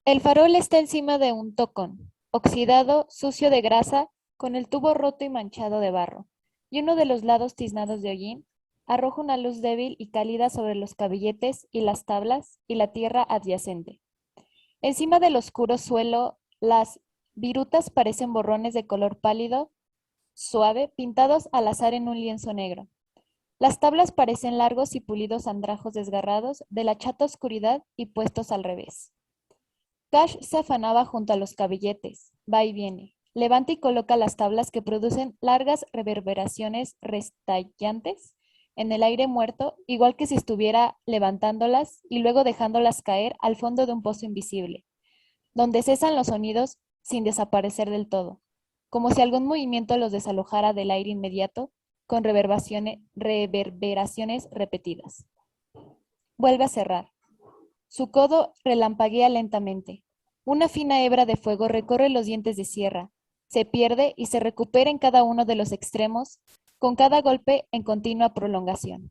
El farol está encima de un tocón, oxidado, sucio de grasa, con el tubo roto y manchado de barro, y uno de los lados tiznados de hollín arroja una luz débil y cálida sobre los cabilletes y las tablas y la tierra adyacente. Encima del oscuro suelo, las virutas parecen borrones de color pálido, suave, pintados al azar en un lienzo negro. Las tablas parecen largos y pulidos andrajos desgarrados de la chata oscuridad y puestos al revés. Cash se afanaba junto a los cabilletes, va y viene, levanta y coloca las tablas que producen largas reverberaciones restallantes en el aire muerto, igual que si estuviera levantándolas y luego dejándolas caer al fondo de un pozo invisible, donde cesan los sonidos sin desaparecer del todo, como si algún movimiento los desalojara del aire inmediato con reverberaciones repetidas. Vuelve a cerrar. Su codo relampaguea lentamente. Una fina hebra de fuego recorre los dientes de sierra, se pierde y se recupera en cada uno de los extremos, con cada golpe en continua prolongación.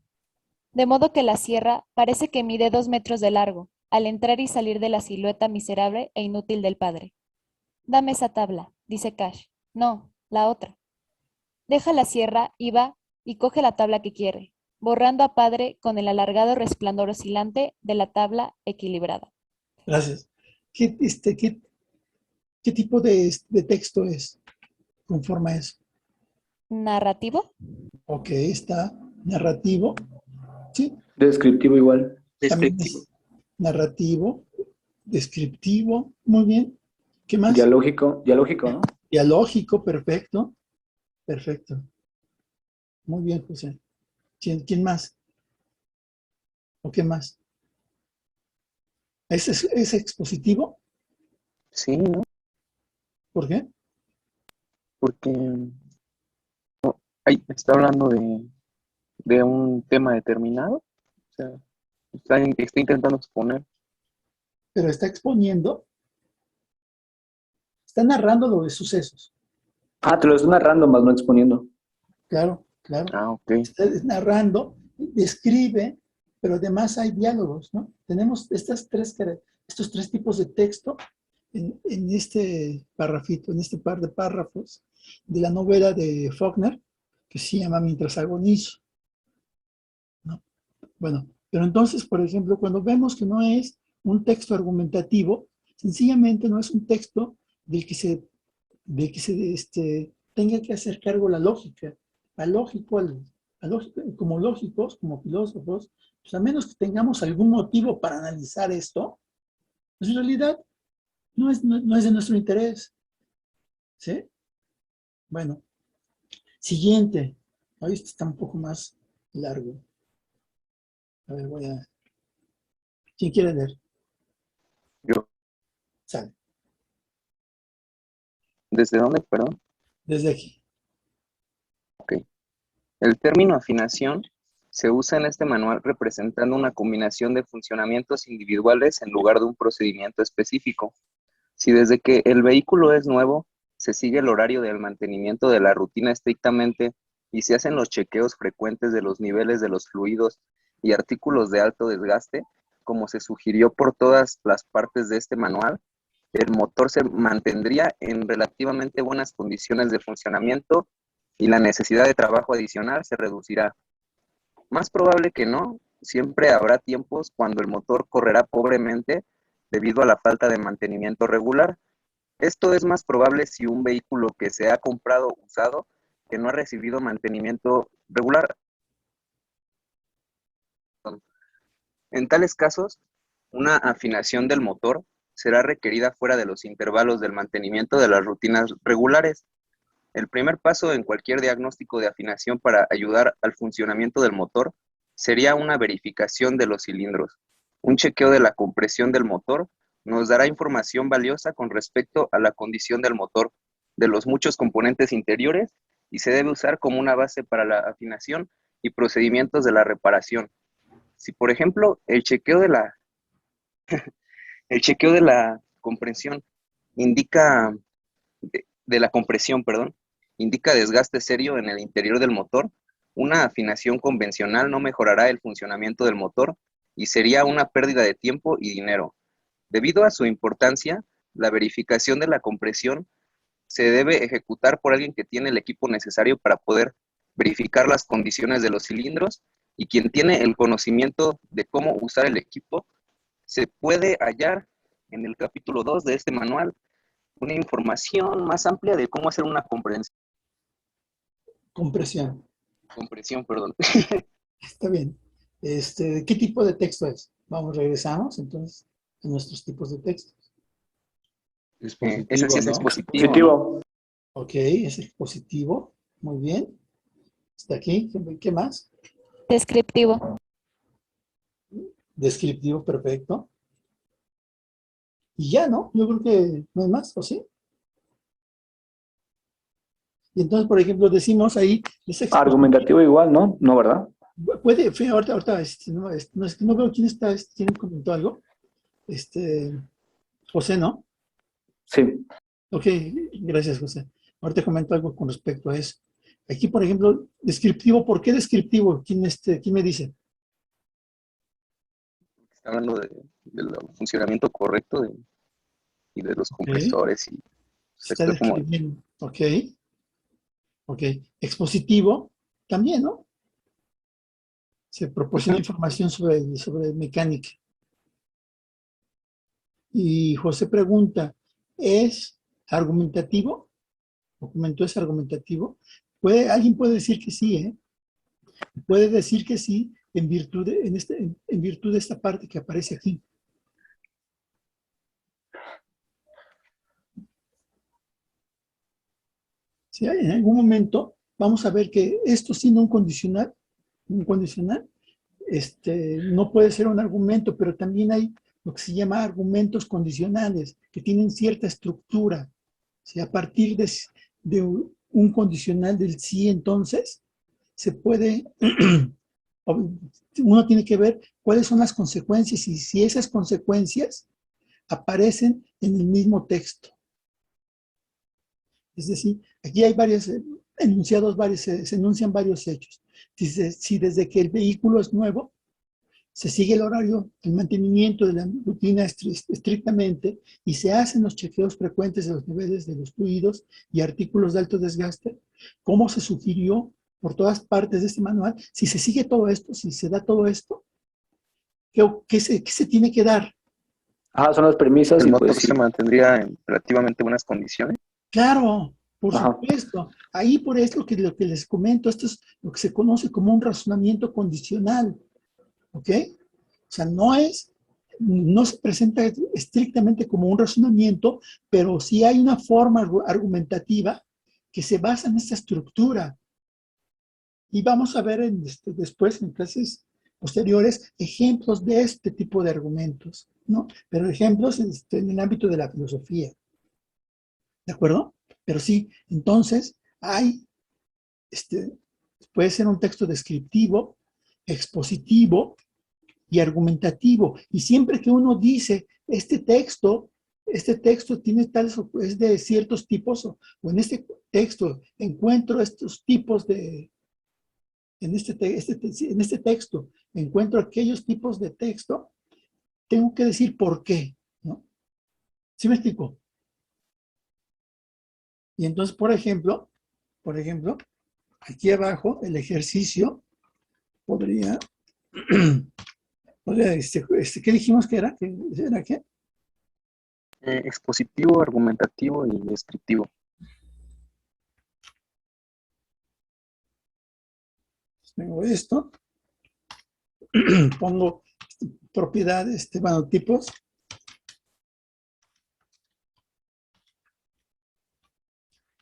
De modo que la sierra parece que mide 2 metros de largo, al entrar y salir de la silueta miserable e inútil del padre. Dame esa tabla, dice Cash. No, la otra. Deja la sierra y va y coge la tabla que quiere, borrando a padre con el alargado resplandor oscilante de la tabla equilibrada. Gracias. ¿Qué tipo de texto es? ¿Conforma eso? ¿Narrativo? Ok, está narrativo. Sí. Descriptivo igual. Descriptivo. Narrativo, descriptivo, muy bien. ¿Qué más? Dialógico, ¿no? Dialógico, perfecto. Perfecto. Muy bien, José. ¿Quién más? ¿O qué más? ¿Es expositivo? Sí, ¿no? ¿Por qué? Porque está hablando de un tema determinado. O sea, está intentando exponer. Pero está exponiendo. Está narrando los sucesos. Ah, te lo estoy narrando, más no exponiendo. Claro, claro. Ah, ok. Está narrando, describe, pero además hay diálogos, ¿no? Tenemos estos tres tipos de texto en este parrafito, en este par de párrafos de la novela de Faulkner, que se llama Mientras agonizo, ¿no? Bueno, pero entonces, por ejemplo, cuando vemos que no es un texto argumentativo, sencillamente no es un texto del que se tenga que hacer cargo la lógica. Como lógicos, como filósofos, pues a menos que tengamos algún motivo para analizar esto, pues en realidad no es de nuestro interés. ¿Sí? Bueno, Siguiente. Ahí este está un poco más largo. A ver, ¿Quién quiere leer? Yo. Sale. ¿Desde dónde, perdón? Desde aquí. Ok. El término afinación se usa en este manual representando una combinación de funcionamientos individuales en lugar de un procedimiento específico. Si desde que el vehículo es nuevo, se sigue el horario del mantenimiento de la rutina estrictamente y se hacen los chequeos frecuentes de los niveles de los fluidos y artículos de alto desgaste, como se sugirió por todas las partes de este manual, el motor se mantendría en relativamente buenas condiciones de funcionamiento y la necesidad de trabajo adicional se reducirá. Más probable que no, siempre habrá tiempos cuando el motor correrá pobremente debido a la falta de mantenimiento regular. Esto es más probable si un vehículo que se ha comprado usado que no ha recibido mantenimiento regular. En tales casos, una afinación del motor será requerida fuera de los intervalos del mantenimiento de las rutinas regulares. El primer paso en cualquier diagnóstico de afinación para ayudar al funcionamiento del motor sería una verificación de los cilindros. Un chequeo de la compresión del motor nos dará información valiosa con respecto a la condición del motor, de los muchos componentes interiores, y se debe usar como una base para la afinación y procedimientos de la reparación. Si, por ejemplo, el chequeo de la compresión indica indica desgaste serio en el interior del motor, una afinación convencional no mejorará el funcionamiento del motor y sería una pérdida de tiempo y dinero. Debido a su importancia, la verificación de la compresión se debe ejecutar por alguien que tiene el equipo necesario para poder verificar las condiciones de los cilindros y quien tiene el conocimiento de cómo usar el equipo. Se puede hallar en el capítulo 2 de este manual una información más amplia de cómo hacer una Compresión. compresión, perdón. Está bien. ¿Qué tipo de texto es? Regresamos entonces a nuestros tipos de textos. Ese sí es ¿no? expositivo. Ok, es expositivo. Muy bien. Está aquí. ¿Qué más? Descriptivo. Descriptivo, perfecto. Y ya, ¿no? Yo creo que no hay más, ¿o sí? Y entonces, por ejemplo, decimos ahí... Argumentativo igual, ¿no? No, ¿verdad? Puede, ahorita no veo quién está, quién comentó algo. José, ¿no? Sí. Ok, gracias, José. Ahorita comento algo con respecto a eso. Aquí, por ejemplo, descriptivo, ¿por qué descriptivo? ¿Quién me dice? Está hablando del funcionamiento correcto y de los compresores. Y, Se está describiendo. Ok. Ok. Expositivo, también, ¿no? Se proporciona información sobre mecánica. Y José pregunta, ¿es argumentativo? ¿O comentó es argumentativo? Alguien puede decir que sí, ¿eh? Puede decir que sí en virtud de esta parte que aparece aquí. ¿Sí? En algún momento vamos a ver que esto siendo un condicional, no puede ser un argumento, pero también hay lo que se llama argumentos condicionales, que tienen cierta estructura. ¿Sí? A partir de un condicional del sí, entonces, se puede, uno tiene que ver cuáles son las consecuencias y si esas consecuencias aparecen en el mismo texto. Es decir, aquí hay se enuncian varios hechos. Dice, si desde que el vehículo es nuevo, se sigue el horario, el mantenimiento de la rutina estrictamente y se hacen los chequeos frecuentes de los niveles de los fluidos y artículos de alto desgaste, como se sugirió por todas partes de este manual, si se sigue todo esto, si se da todo esto, ¿qué se tiene que dar? Son las premisas. El y motor pues, se mantendría en relativamente buenas condiciones. Claro, por supuesto. Ahí por eso lo que les comento, esto es lo que se conoce como un razonamiento condicional. ¿Ok? O sea, no se presenta estrictamente como un razonamiento, pero sí hay una forma argumentativa que se basa en esta estructura. Y vamos a ver después, en clases posteriores, ejemplos de este tipo de argumentos, ¿no? Pero ejemplos en el ámbito de la filosofía. ¿De acuerdo? Pero sí, entonces hay, puede ser un texto descriptivo, expositivo y argumentativo. Y siempre que uno dice, este texto tiene tales, es de ciertos tipos, o en este texto encuentro estos tipos de, en este texto encuentro aquellos tipos de texto, tengo que decir por qué, ¿no? ¿Sí me explico? Y entonces, por ejemplo, aquí abajo, el ejercicio podría, ¿qué dijimos que era? ¿Era qué? Expositivo, argumentativo y descriptivo. Tengo esto, pongo propiedades, bueno, tipos.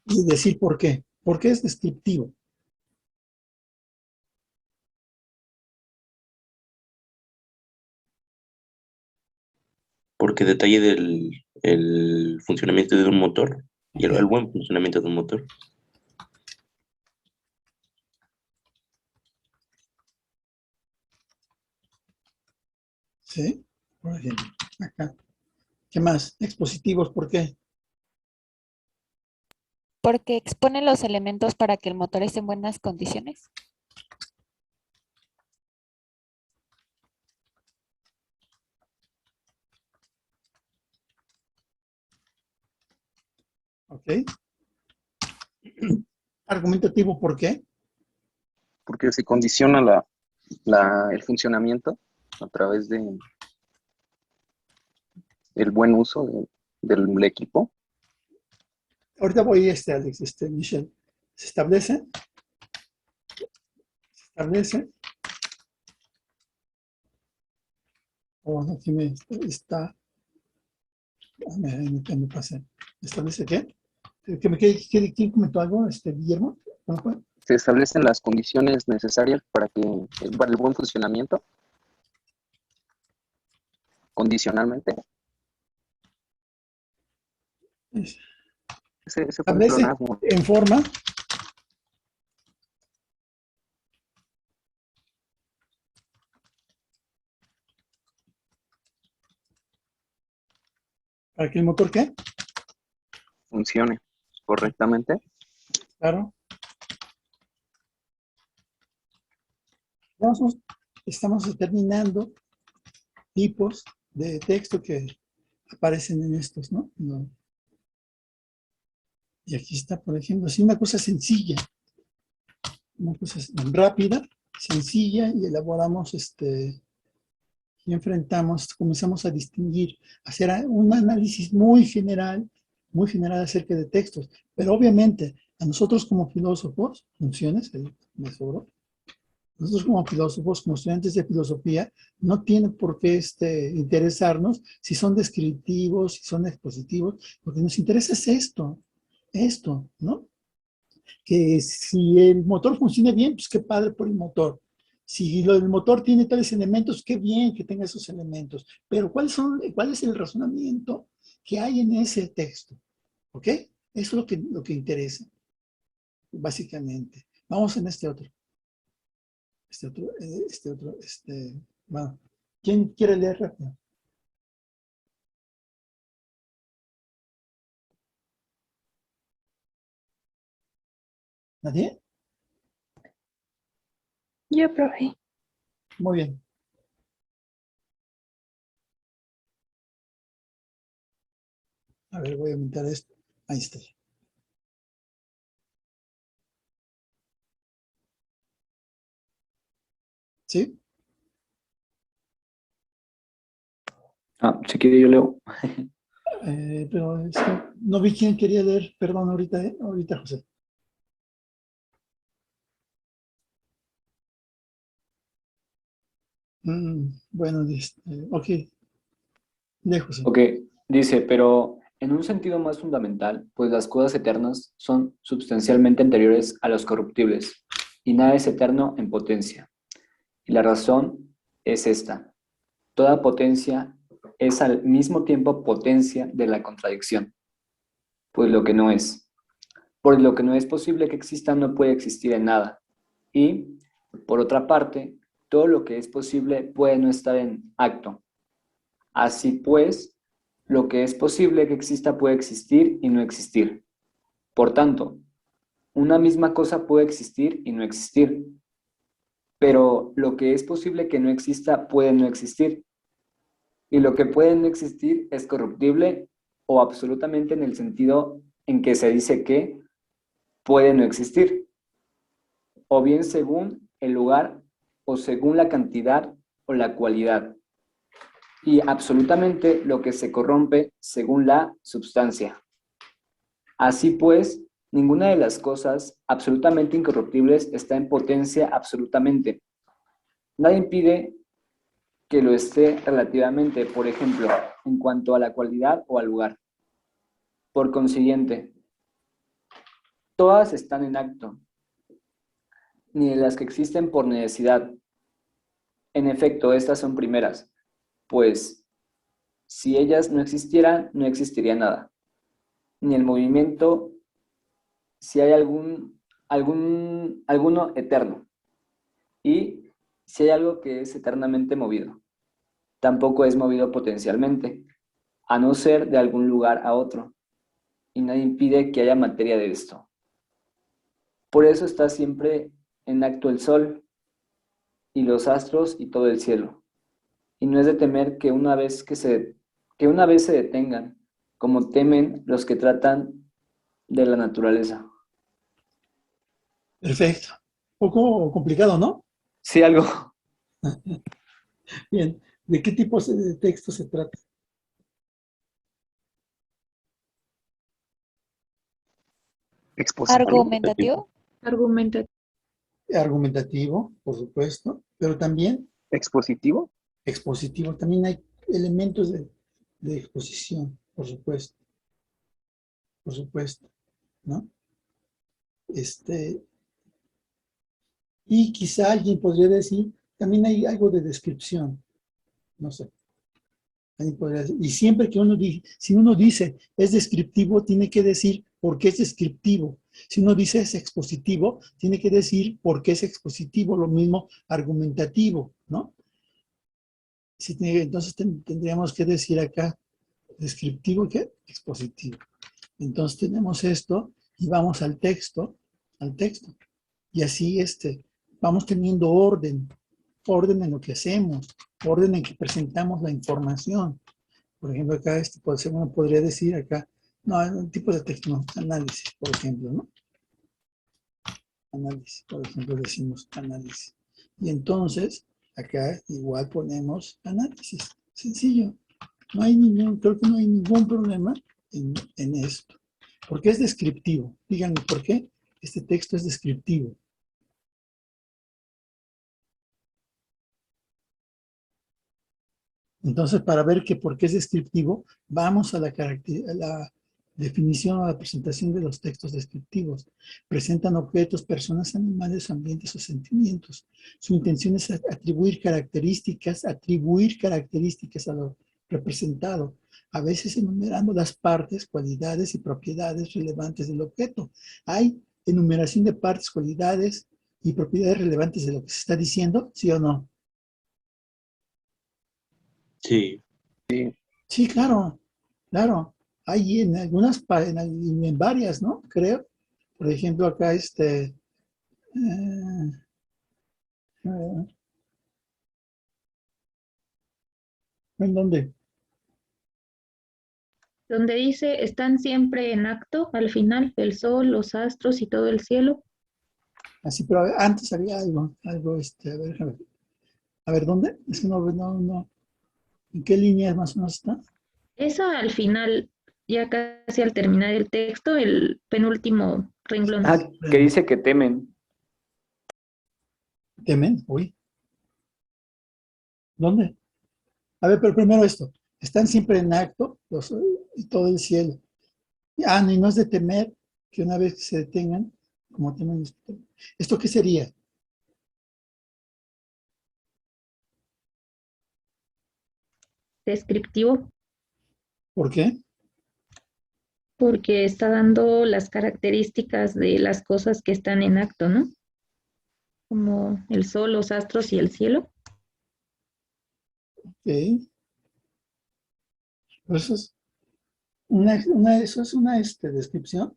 Y decir por qué. ¿Por qué es descriptivo? Porque detalla el funcionamiento de un motor y el buen funcionamiento de un motor. ¿Sí? Por ejemplo, acá. ¿Qué más? Expositivos, ¿por qué? Porque expone los elementos para que el motor esté en buenas condiciones. Ok. Argumentativo, ¿por qué? Porque se condiciona el funcionamiento a través de el buen uso del equipo. Ahorita voy, Alex, Michelle. Se establece. Oh, aquí me está. Me pasé. ¿Establece qué? ¿Quién comentó algo? Guillermo. ¿Cómo fue? Se establecen las condiciones necesarias para el buen funcionamiento condicionalmente. Ese fue un Establece pleonasmo. en forma. ¿Para que el motor qué? Funcione correctamente. Claro. Estamos determinando tipos de texto que aparecen en estos, ¿no? Y aquí está, por ejemplo, así una cosa sencilla, una cosa rápida, sencilla, y elaboramos, y enfrentamos, comenzamos a distinguir, hacer un análisis muy general acerca de textos. Pero obviamente, a nosotros como filósofos, me sobró. Nosotros como filósofos, como estudiantes de filosofía, no tiene por qué interesarnos si son descriptivos, si son expositivos, lo que nos interesa es esto, ¿no? Que si el motor funciona bien, pues qué padre por el motor. Si el motor tiene tales elementos, qué bien que tenga esos elementos. Pero ¿cuál es el razonamiento que hay en ese texto? ¿Ok? Eso es lo que interesa, básicamente. Vamos en este otro. Bueno, ¿quién quiere leer rápido? ¿Nadie? Yo, profe. Muy bien. A ver, voy a aumentar esto. Ahí está. ¿Sí? Si quiere yo leo. Pero no vi quién quería leer. Perdón, ahorita, José. Bueno, ok. José. Ok, dice, pero en un sentido más fundamental, pues las cosas eternas son sustancialmente anteriores a los corruptibles. y nada es eterno en potencia. Y la razón es esta. Toda potencia es al mismo tiempo potencia de la contradicción, pues lo que no es. Por lo que no es posible que exista no puede existir en nada. Y, por otra parte, todo lo que es posible puede no estar en acto. Así pues, lo que es posible que exista puede existir y no existir. Por tanto, una misma cosa puede existir y no existir. Pero lo que es posible que no exista puede no existir. Y lo que puede no existir es corruptible o absolutamente en el sentido en que se dice que puede no existir, o bien según el lugar o según la cantidad o la cualidad, y absolutamente lo que se corrompe según la substancia. Así pues, ninguna de las cosas absolutamente incorruptibles está en potencia absolutamente. Nada impide que lo esté relativamente, por ejemplo, en cuanto a la cualidad o al lugar. Por consiguiente, todas están en acto, ni de las que existen por necesidad. En efecto, estas son primeras, pues si ellas no existieran, no existiría nada. Ni el movimiento, si hay alguno eterno. Y si hay algo que es eternamente movido, tampoco es movido potencialmente, a no ser de algún lugar a otro. Y nada impide que haya materia de esto. Por eso está siempre en acto el sol y los astros y todo el cielo. Y no es de temer que una vez se detengan, como temen los que tratan de la naturaleza. Perfecto. Un poco complicado, ¿no? Sí, algo. Bien. ¿De qué tipo de texto se trata? Argumentativo. Argumentativo, por supuesto, pero también ¿Expositivo? expositivo. También hay elementos de exposición, por supuesto, ¿no? Y quizá alguien podría decir, también hay algo de descripción, no sé. Alguien podría decir, y siempre que si uno dice es descriptivo, tiene que decir por qué es descriptivo. Si uno dice es expositivo, tiene que decir por qué es expositivo, lo mismo argumentativo, ¿no? Entonces tendríamos que decir acá, descriptivo, ¿qué? Expositivo. Entonces tenemos esto y vamos al texto, y así vamos teniendo orden en lo que hacemos, orden en que presentamos la información. Por ejemplo, acá uno podría decir acá, no, un tipo de texto, no, análisis, por ejemplo, ¿no? Análisis, por ejemplo, decimos análisis. Y entonces, acá igual ponemos análisis, sencillo. Creo que no hay ningún problema en esto. Porque es descriptivo. Díganme por qué este texto es descriptivo. Entonces, para ver que por qué es descriptivo, vamos a la definición o la presentación de los textos descriptivos. Presentan objetos, personas, animales, ambientes o sentimientos. Su intención es atribuir características a lo representado, a veces enumerando las partes, cualidades y propiedades relevantes del objeto. Hay enumeración de partes, cualidades y propiedades relevantes de lo que se está diciendo, ¿sí o no? Sí. Sí, claro. Hay en algunas, en varias, ¿no? Creo. Por ejemplo, acá ¿en dónde? Donde dice, están siempre en acto, al final, el sol, los astros y todo el cielo. Así, pero antes había algo, a ver, ¿dónde? Es que no. ¿En qué línea más o menos está? Esa al final, ya casi al terminar el texto, el penúltimo renglón. Que dice que temen. ¿Temen? Uy. ¿Dónde? A ver, pero primero esto. Están siempre en acto y todo el cielo. Y no es de temer que una vez que se detengan, como tema indiscutible. ¿Esto qué sería? Descriptivo, ¿Por qué? porque está dando las características de las cosas que están en acto, ¿no? Como el sol, los astros y el cielo. Ok. Pues eso es eso es una descripción.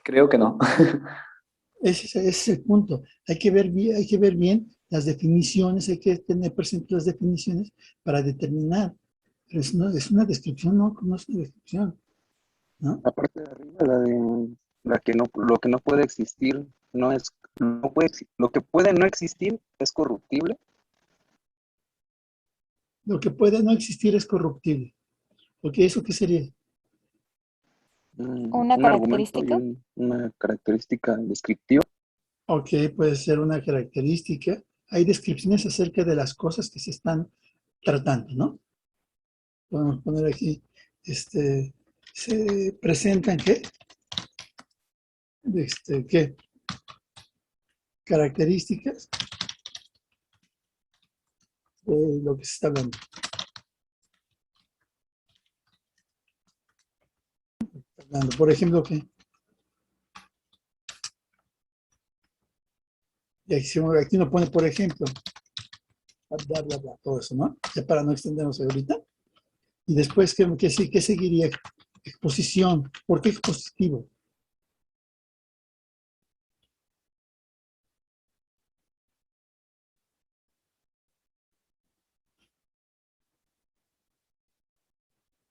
Creo que no. Ese es el punto. Hay que ver bien las definiciones, hay que tener presentes las definiciones para determinar. Pero es una descripción, no es una descripción, ¿no? La parte de arriba, lo que no puede existir, lo que puede no existir es corruptible. Lo que puede no existir es corruptible. ¿Ok? ¿Eso qué sería? ¿Una Un argumento característica? y una característica descriptiva. Ok, puede ser una característica. Hay descripciones acerca de las cosas que se están tratando, ¿no? Podemos poner aquí, se presentan, ¿qué? ¿Qué? Características de lo que se está hablando. Por ejemplo, ¿qué? Y aquí no pone, por ejemplo, bla, bla, bla, todo eso, ¿no? Ya para no extendernos ahorita. Y después, ¿qué seguiría? Exposición. ¿Por qué expositivo?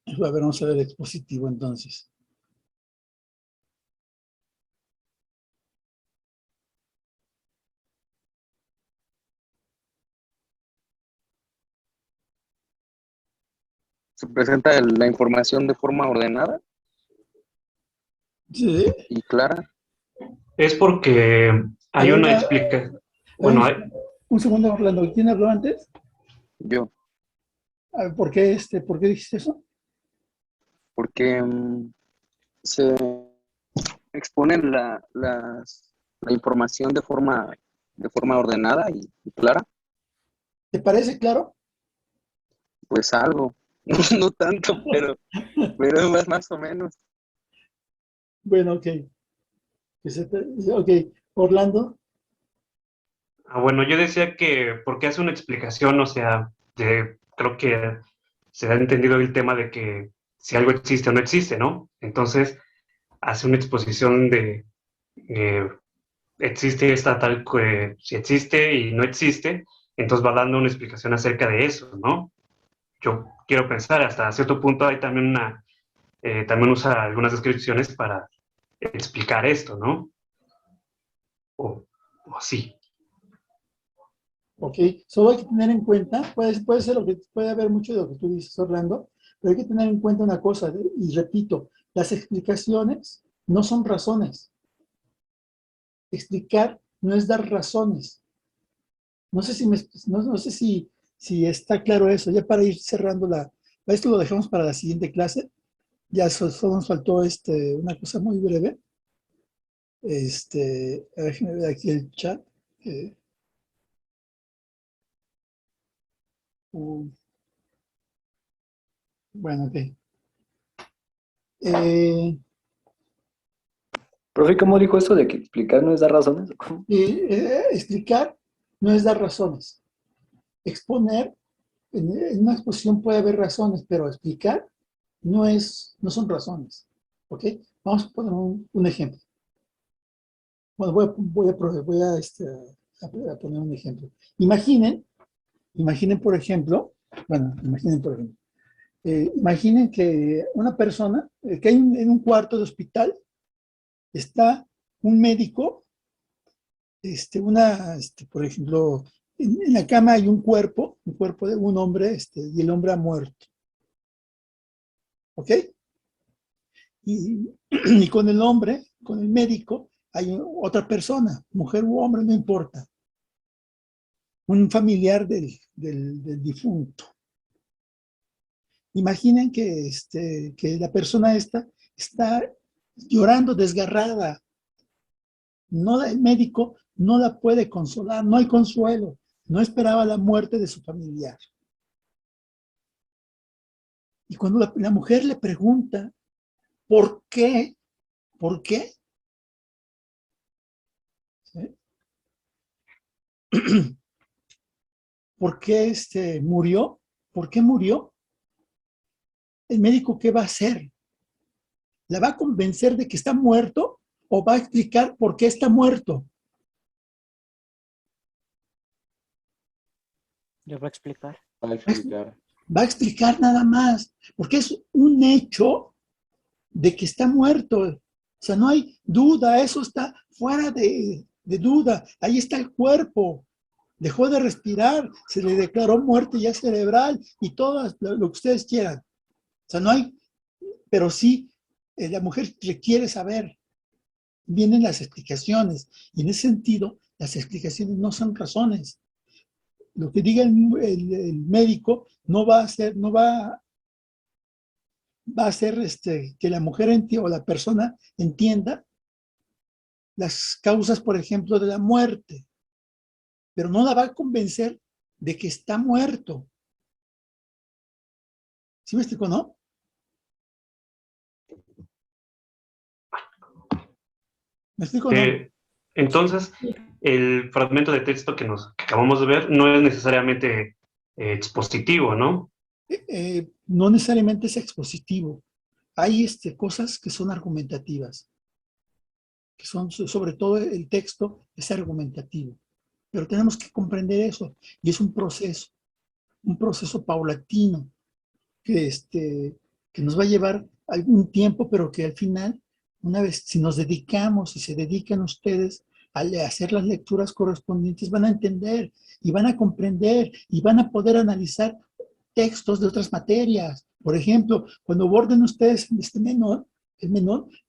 A ver, vamos a ver expositivo entonces. Se presenta la información de forma ordenada Sí. y clara. Es porque hay una explicación. Bueno, un segundo, Orlando. ¿Quién habló antes? Yo. A ver, ¿por qué dijiste eso? Porque se exponen la información de forma ordenada y clara. ¿Te parece claro? Pues algo, no tanto, pero más o menos. Bueno, ok. Ok, Orlando. Bueno, yo decía que porque hace una explicación, o sea, creo que se ha entendido el tema de que si algo existe o no existe, ¿no? Entonces, hace una exposición de existe esta tal que si existe y no existe, entonces va dando una explicación acerca de eso, ¿no? Yo quiero pensar, hasta cierto punto hay también también usa algunas descripciones para explicar esto, ¿no? O sí. Ok, solo hay que tener en cuenta, puede ser puede haber mucho de lo que tú dices, Orlando, pero hay que tener en cuenta una cosa, y repito, las explicaciones no son razones. Explicar no es dar razones. No sé si está claro eso, ya para ir cerrando esto lo dejamos para la siguiente clase, ya solo nos faltó una cosa muy breve. Déjenme ver aquí el chat. Bueno, ok. Profe, ¿cómo dijo eso de que explicar no es dar razones? Explicar no es dar razones. Exponer, en una exposición puede haber razones, pero explicar no son razones. ¿Ok? Vamos a poner un ejemplo. Bueno, voy a poner un ejemplo. Imaginen, por ejemplo, imaginen que una persona, que hay en un cuarto de hospital, está un médico, por ejemplo, en la cama hay un cuerpo de un hombre, y el hombre ha muerto. ¿Ok? Y con el hombre, con el médico, hay otra persona, mujer u hombre, no importa. Un familiar del difunto. Imaginen que la persona esta está llorando desgarrada. No, el médico no la puede consolar, no hay consuelo. No esperaba la muerte de su familiar. Y cuando la mujer le pregunta, ¿por qué? ¿Por qué? ¿Sí? ¿Por qué murió? ¿Por qué murió? ¿El médico qué va a hacer? ¿La va a convencer de que está muerto o va a explicar por qué está muerto? Le va a explicar. Va a explicar. Va a explicar nada más, porque es un hecho de que está muerto. O sea, no hay duda, eso está fuera de duda. Ahí está el cuerpo. Dejó de respirar, se le declaró muerte ya cerebral y todo lo que ustedes quieran. O sea, no hay, pero sí, la mujer requiere saber. Vienen las explicaciones. Y en ese sentido, las explicaciones no son razones. Lo que diga el médico no va a hacer, va a hacer que la mujer o la persona entienda las causas, por ejemplo, de la muerte, pero no la va a convencer de que está muerto. ¿Sí me explico, no? ¿Me explico, no? Entonces, el fragmento de texto que acabamos de ver no es necesariamente expositivo, ¿no? No necesariamente es expositivo. Hay cosas que son argumentativas, que son, sobre todo el texto es argumentativo. Pero tenemos que comprender eso, y es un proceso paulatino, que nos va a llevar algún tiempo, pero que al final, una vez, si nos dedicamos, si se dedican ustedes a hacer las lecturas correspondientes, van a entender y van a comprender y van a poder analizar textos de otras materias. Por ejemplo, cuando aborden ustedes el menor,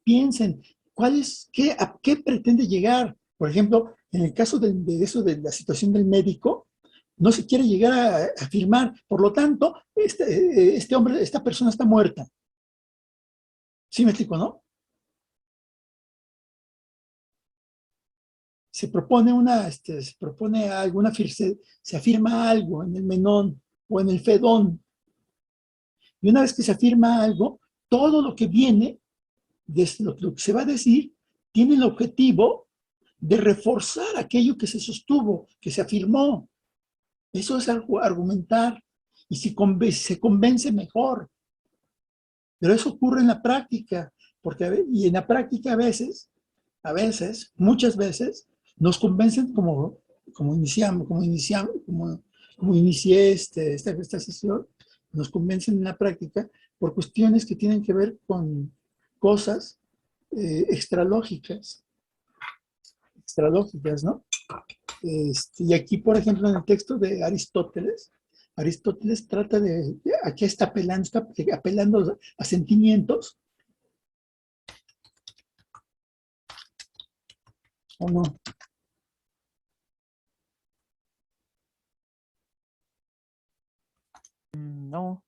piensen, ¿a qué pretende llegar? Por ejemplo, en el caso de la situación del médico, no se quiere llegar a afirmar, por lo tanto, esta persona está muerta. ¿Sí me explico, no? Se propone se afirma algo en el menón o en el fedón. Y una vez que se afirma algo, todo lo que viene, desde lo que se va a decir, tiene el objetivo de reforzar aquello que se sostuvo, que se afirmó. Eso es argumentar. Y si se convence, mejor. Pero eso ocurre en la práctica. Y en la práctica a veces, muchas veces, nos convencen como inicié esta sesión, nos convencen en la práctica por cuestiones que tienen que ver con cosas extralógicas, ¿no? Y aquí, por ejemplo, en el texto de Aristóteles trata aquí está apelando a sentimientos, ¿o no? No.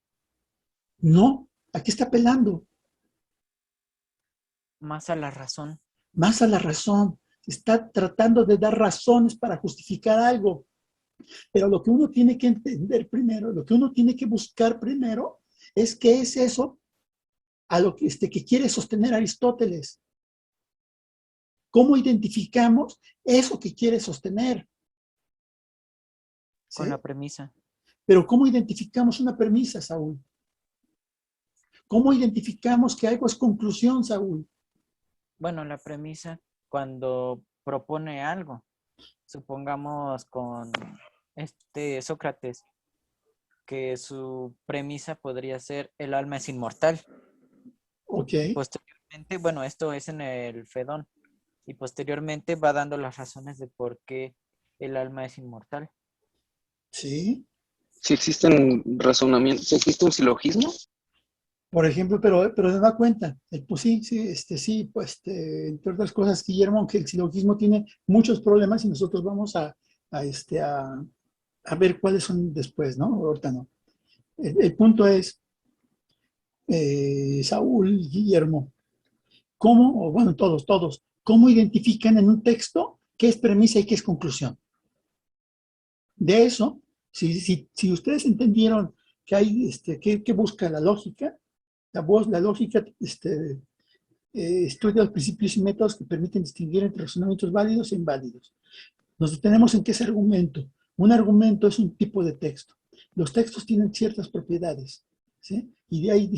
No, aquí está apelando. Más a la razón. Más a la razón. Está tratando de dar razones para justificar algo. Pero lo que uno tiene que entender primero, lo que uno tiene que buscar primero, es qué es eso a lo que quiere sostener Aristóteles. ¿Cómo identificamos eso que quiere sostener? ¿Sí? Con la premisa. Pero ¿cómo identificamos una premisa, Saúl? ¿Cómo identificamos que algo es conclusión, Saúl? Bueno, la premisa, cuando propone algo, supongamos con Sócrates, que su premisa podría ser el alma es inmortal. Ok. Posteriormente, bueno, esto es en el Fedón, y posteriormente va dando las razones de por qué el alma es inmortal. Sí. Si existen razonamientos, ¿si existe un silogismo? Por ejemplo, pero se da cuenta, pues entre otras cosas, Guillermo, aunque el silogismo tiene muchos problemas y nosotros vamos a ver cuáles son después, ¿no? Ahorita no. El punto es Saúl, Guillermo, ¿cómo, o bueno, todos, cómo identifican en un texto qué es premisa y qué es conclusión? De eso, si ustedes entendieron que hay, que busca la lógica, la lógica estudia los principios y métodos que permiten distinguir entre razonamientos válidos e inválidos. Nos detenemos en qué es argumento. Un argumento es un tipo de texto. Los textos tienen ciertas propiedades, ¿sí? Y de ahí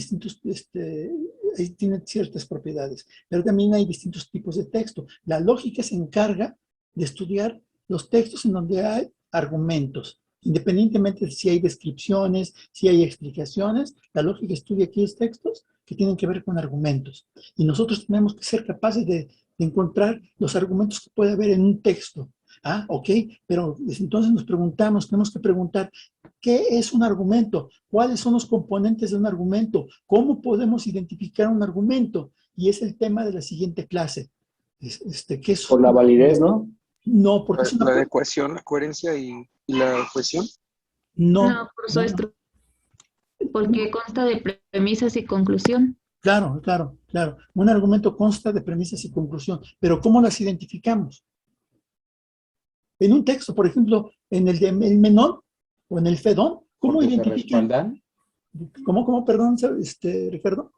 ahí tienen ciertas propiedades, pero también hay distintos tipos de texto. La lógica se encarga de estudiar los textos en donde hay argumentos. Independientemente de si hay descripciones, si hay explicaciones, la lógica estudia aquellos textos que tienen que ver con argumentos. Y nosotros tenemos que ser capaces de encontrar los argumentos que puede haber en un texto. Ah, ok, pero entonces tenemos que preguntar, ¿qué es un argumento? ¿Cuáles son los componentes de un argumento? ¿Cómo podemos identificar un argumento? Y es el tema de la siguiente clase. ¿Qué es Por la validez, ¿no? No, porque es una... La adecuación, la coherencia y la cohesión. No, por supuesto. Porque consta de premisas y conclusión. Claro. Un argumento consta de premisas y conclusión, pero ¿cómo las identificamos? En un texto, por ejemplo, en el Menón o en el Fedón, ¿cómo identifican? ¿Se respaldan? ¿Cómo, perdón, Ricardo?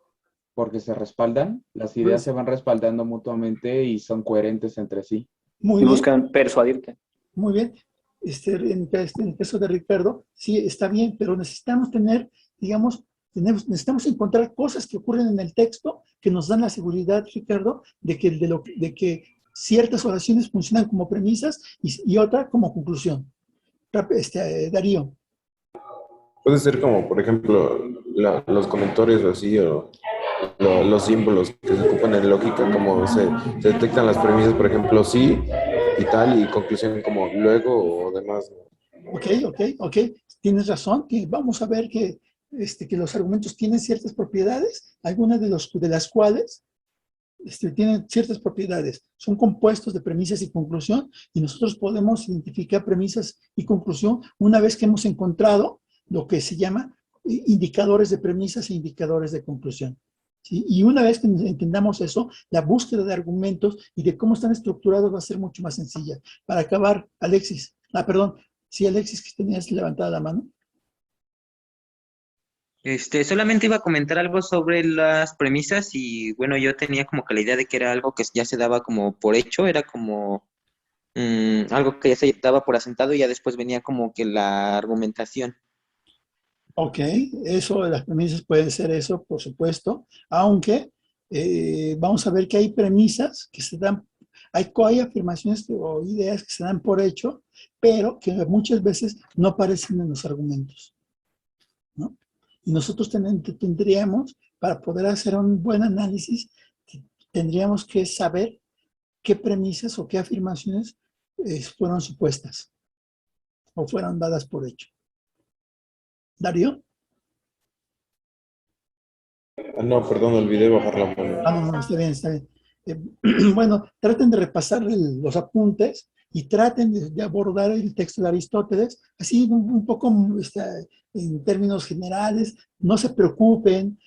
Porque se respaldan, las ideas se van respaldando mutuamente y son coherentes entre sí. Y buscan persuadirte. Muy bien. En el caso de Ricardo, sí, está bien, pero necesitamos tener, digamos, necesitamos encontrar cosas que ocurren en el texto que nos dan la seguridad, Ricardo, de que ciertas oraciones funcionan como premisas y otra como conclusión. Darío. Puede ser como, por ejemplo, los comentarios así, o los símbolos que se ocupan en lógica, como se detectan las premisas, por ejemplo, sí y tal, y conclusión como luego o demás. Ok. Tienes razón. Vamos a ver que los argumentos tienen ciertas propiedades, algunas de las cuales tienen ciertas propiedades. Son compuestos de premisas y conclusión, y nosotros podemos identificar premisas y conclusión una vez que hemos encontrado lo que se llama indicadores de premisas e indicadores de conclusión. ¿Sí? Y una vez que entendamos eso, la búsqueda de argumentos y de cómo están estructurados va a ser mucho más sencilla. Para acabar, Alexis. Perdón. Sí, Alexis, que tenías levantada la mano. Solamente iba a comentar algo sobre las premisas y bueno, yo tenía como que la idea de que era algo que ya se daba como por hecho, era como algo que ya se daba por asentado y ya después venía como que la argumentación. Ok, eso de las premisas pueden ser eso, por supuesto, aunque vamos a ver que hay premisas que se dan, hay afirmaciones o ideas que se dan por hecho, pero que muchas veces no aparecen en los argumentos, ¿no? Y nosotros tendríamos, para poder hacer un buen análisis, tendríamos que saber qué premisas o qué afirmaciones fueron supuestas o fueron dadas por hecho. ¿Darío? No, perdón, olvidé bajar la mano. No, está bien. Bueno, traten de repasar los apuntes y traten de abordar el texto de Aristóteles, así un poco en términos generales. No se preocupen,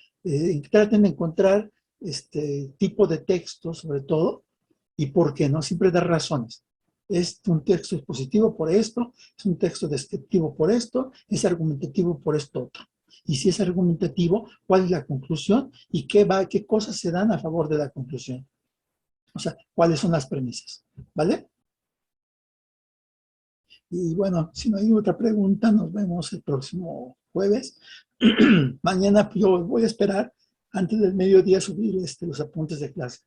traten de encontrar tipo de texto, sobre todo, y por qué no, siempre dar razones. Es un texto expositivo por esto, es un texto descriptivo por esto, es argumentativo por esto otro. Y si es argumentativo, ¿cuál es la conclusión? Y qué cosas se dan a favor de la conclusión. O sea, ¿cuáles son las premisas? ¿Vale? Y bueno, si no hay otra pregunta, nos vemos el próximo jueves. Mañana yo voy a esperar antes del mediodía subir los apuntes de clase.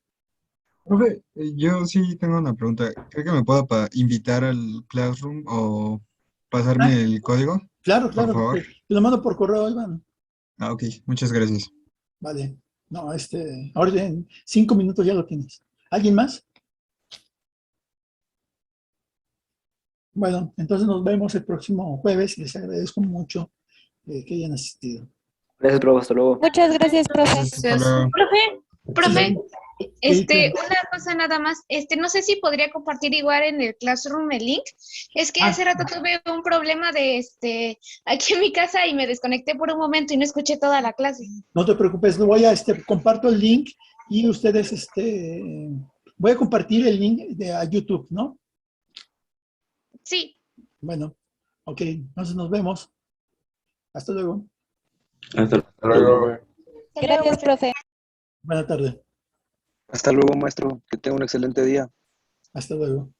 Profe, yo sí tengo una pregunta. ¿Cree que me pueda invitar al Classroom o pasarme el código? Claro, por favor. Te lo mando por correo, Iván. Ok, muchas gracias. Vale. No, ahora en 5 minutos ya lo tienes. ¿Alguien más? Bueno, entonces nos vemos el próximo jueves y les agradezco mucho que hayan asistido. Gracias, profe. Hasta luego. Muchas gracias, profe. Hasta luego. Profe, Una cosa nada más, no sé si podría compartir igual en el Classroom el link. Es que hace rato tuve un problema de aquí en mi casa y me desconecté por un momento y no escuché toda la clase. No te preocupes, lo voy a, comparto el link y ustedes, voy a compartir el link a YouTube, ¿no? Sí. Bueno, ok, entonces nos vemos. Hasta luego. Hasta luego. Gracias, profe. Buena tarde. Hasta luego, maestro. Que tenga un excelente día. Hasta luego.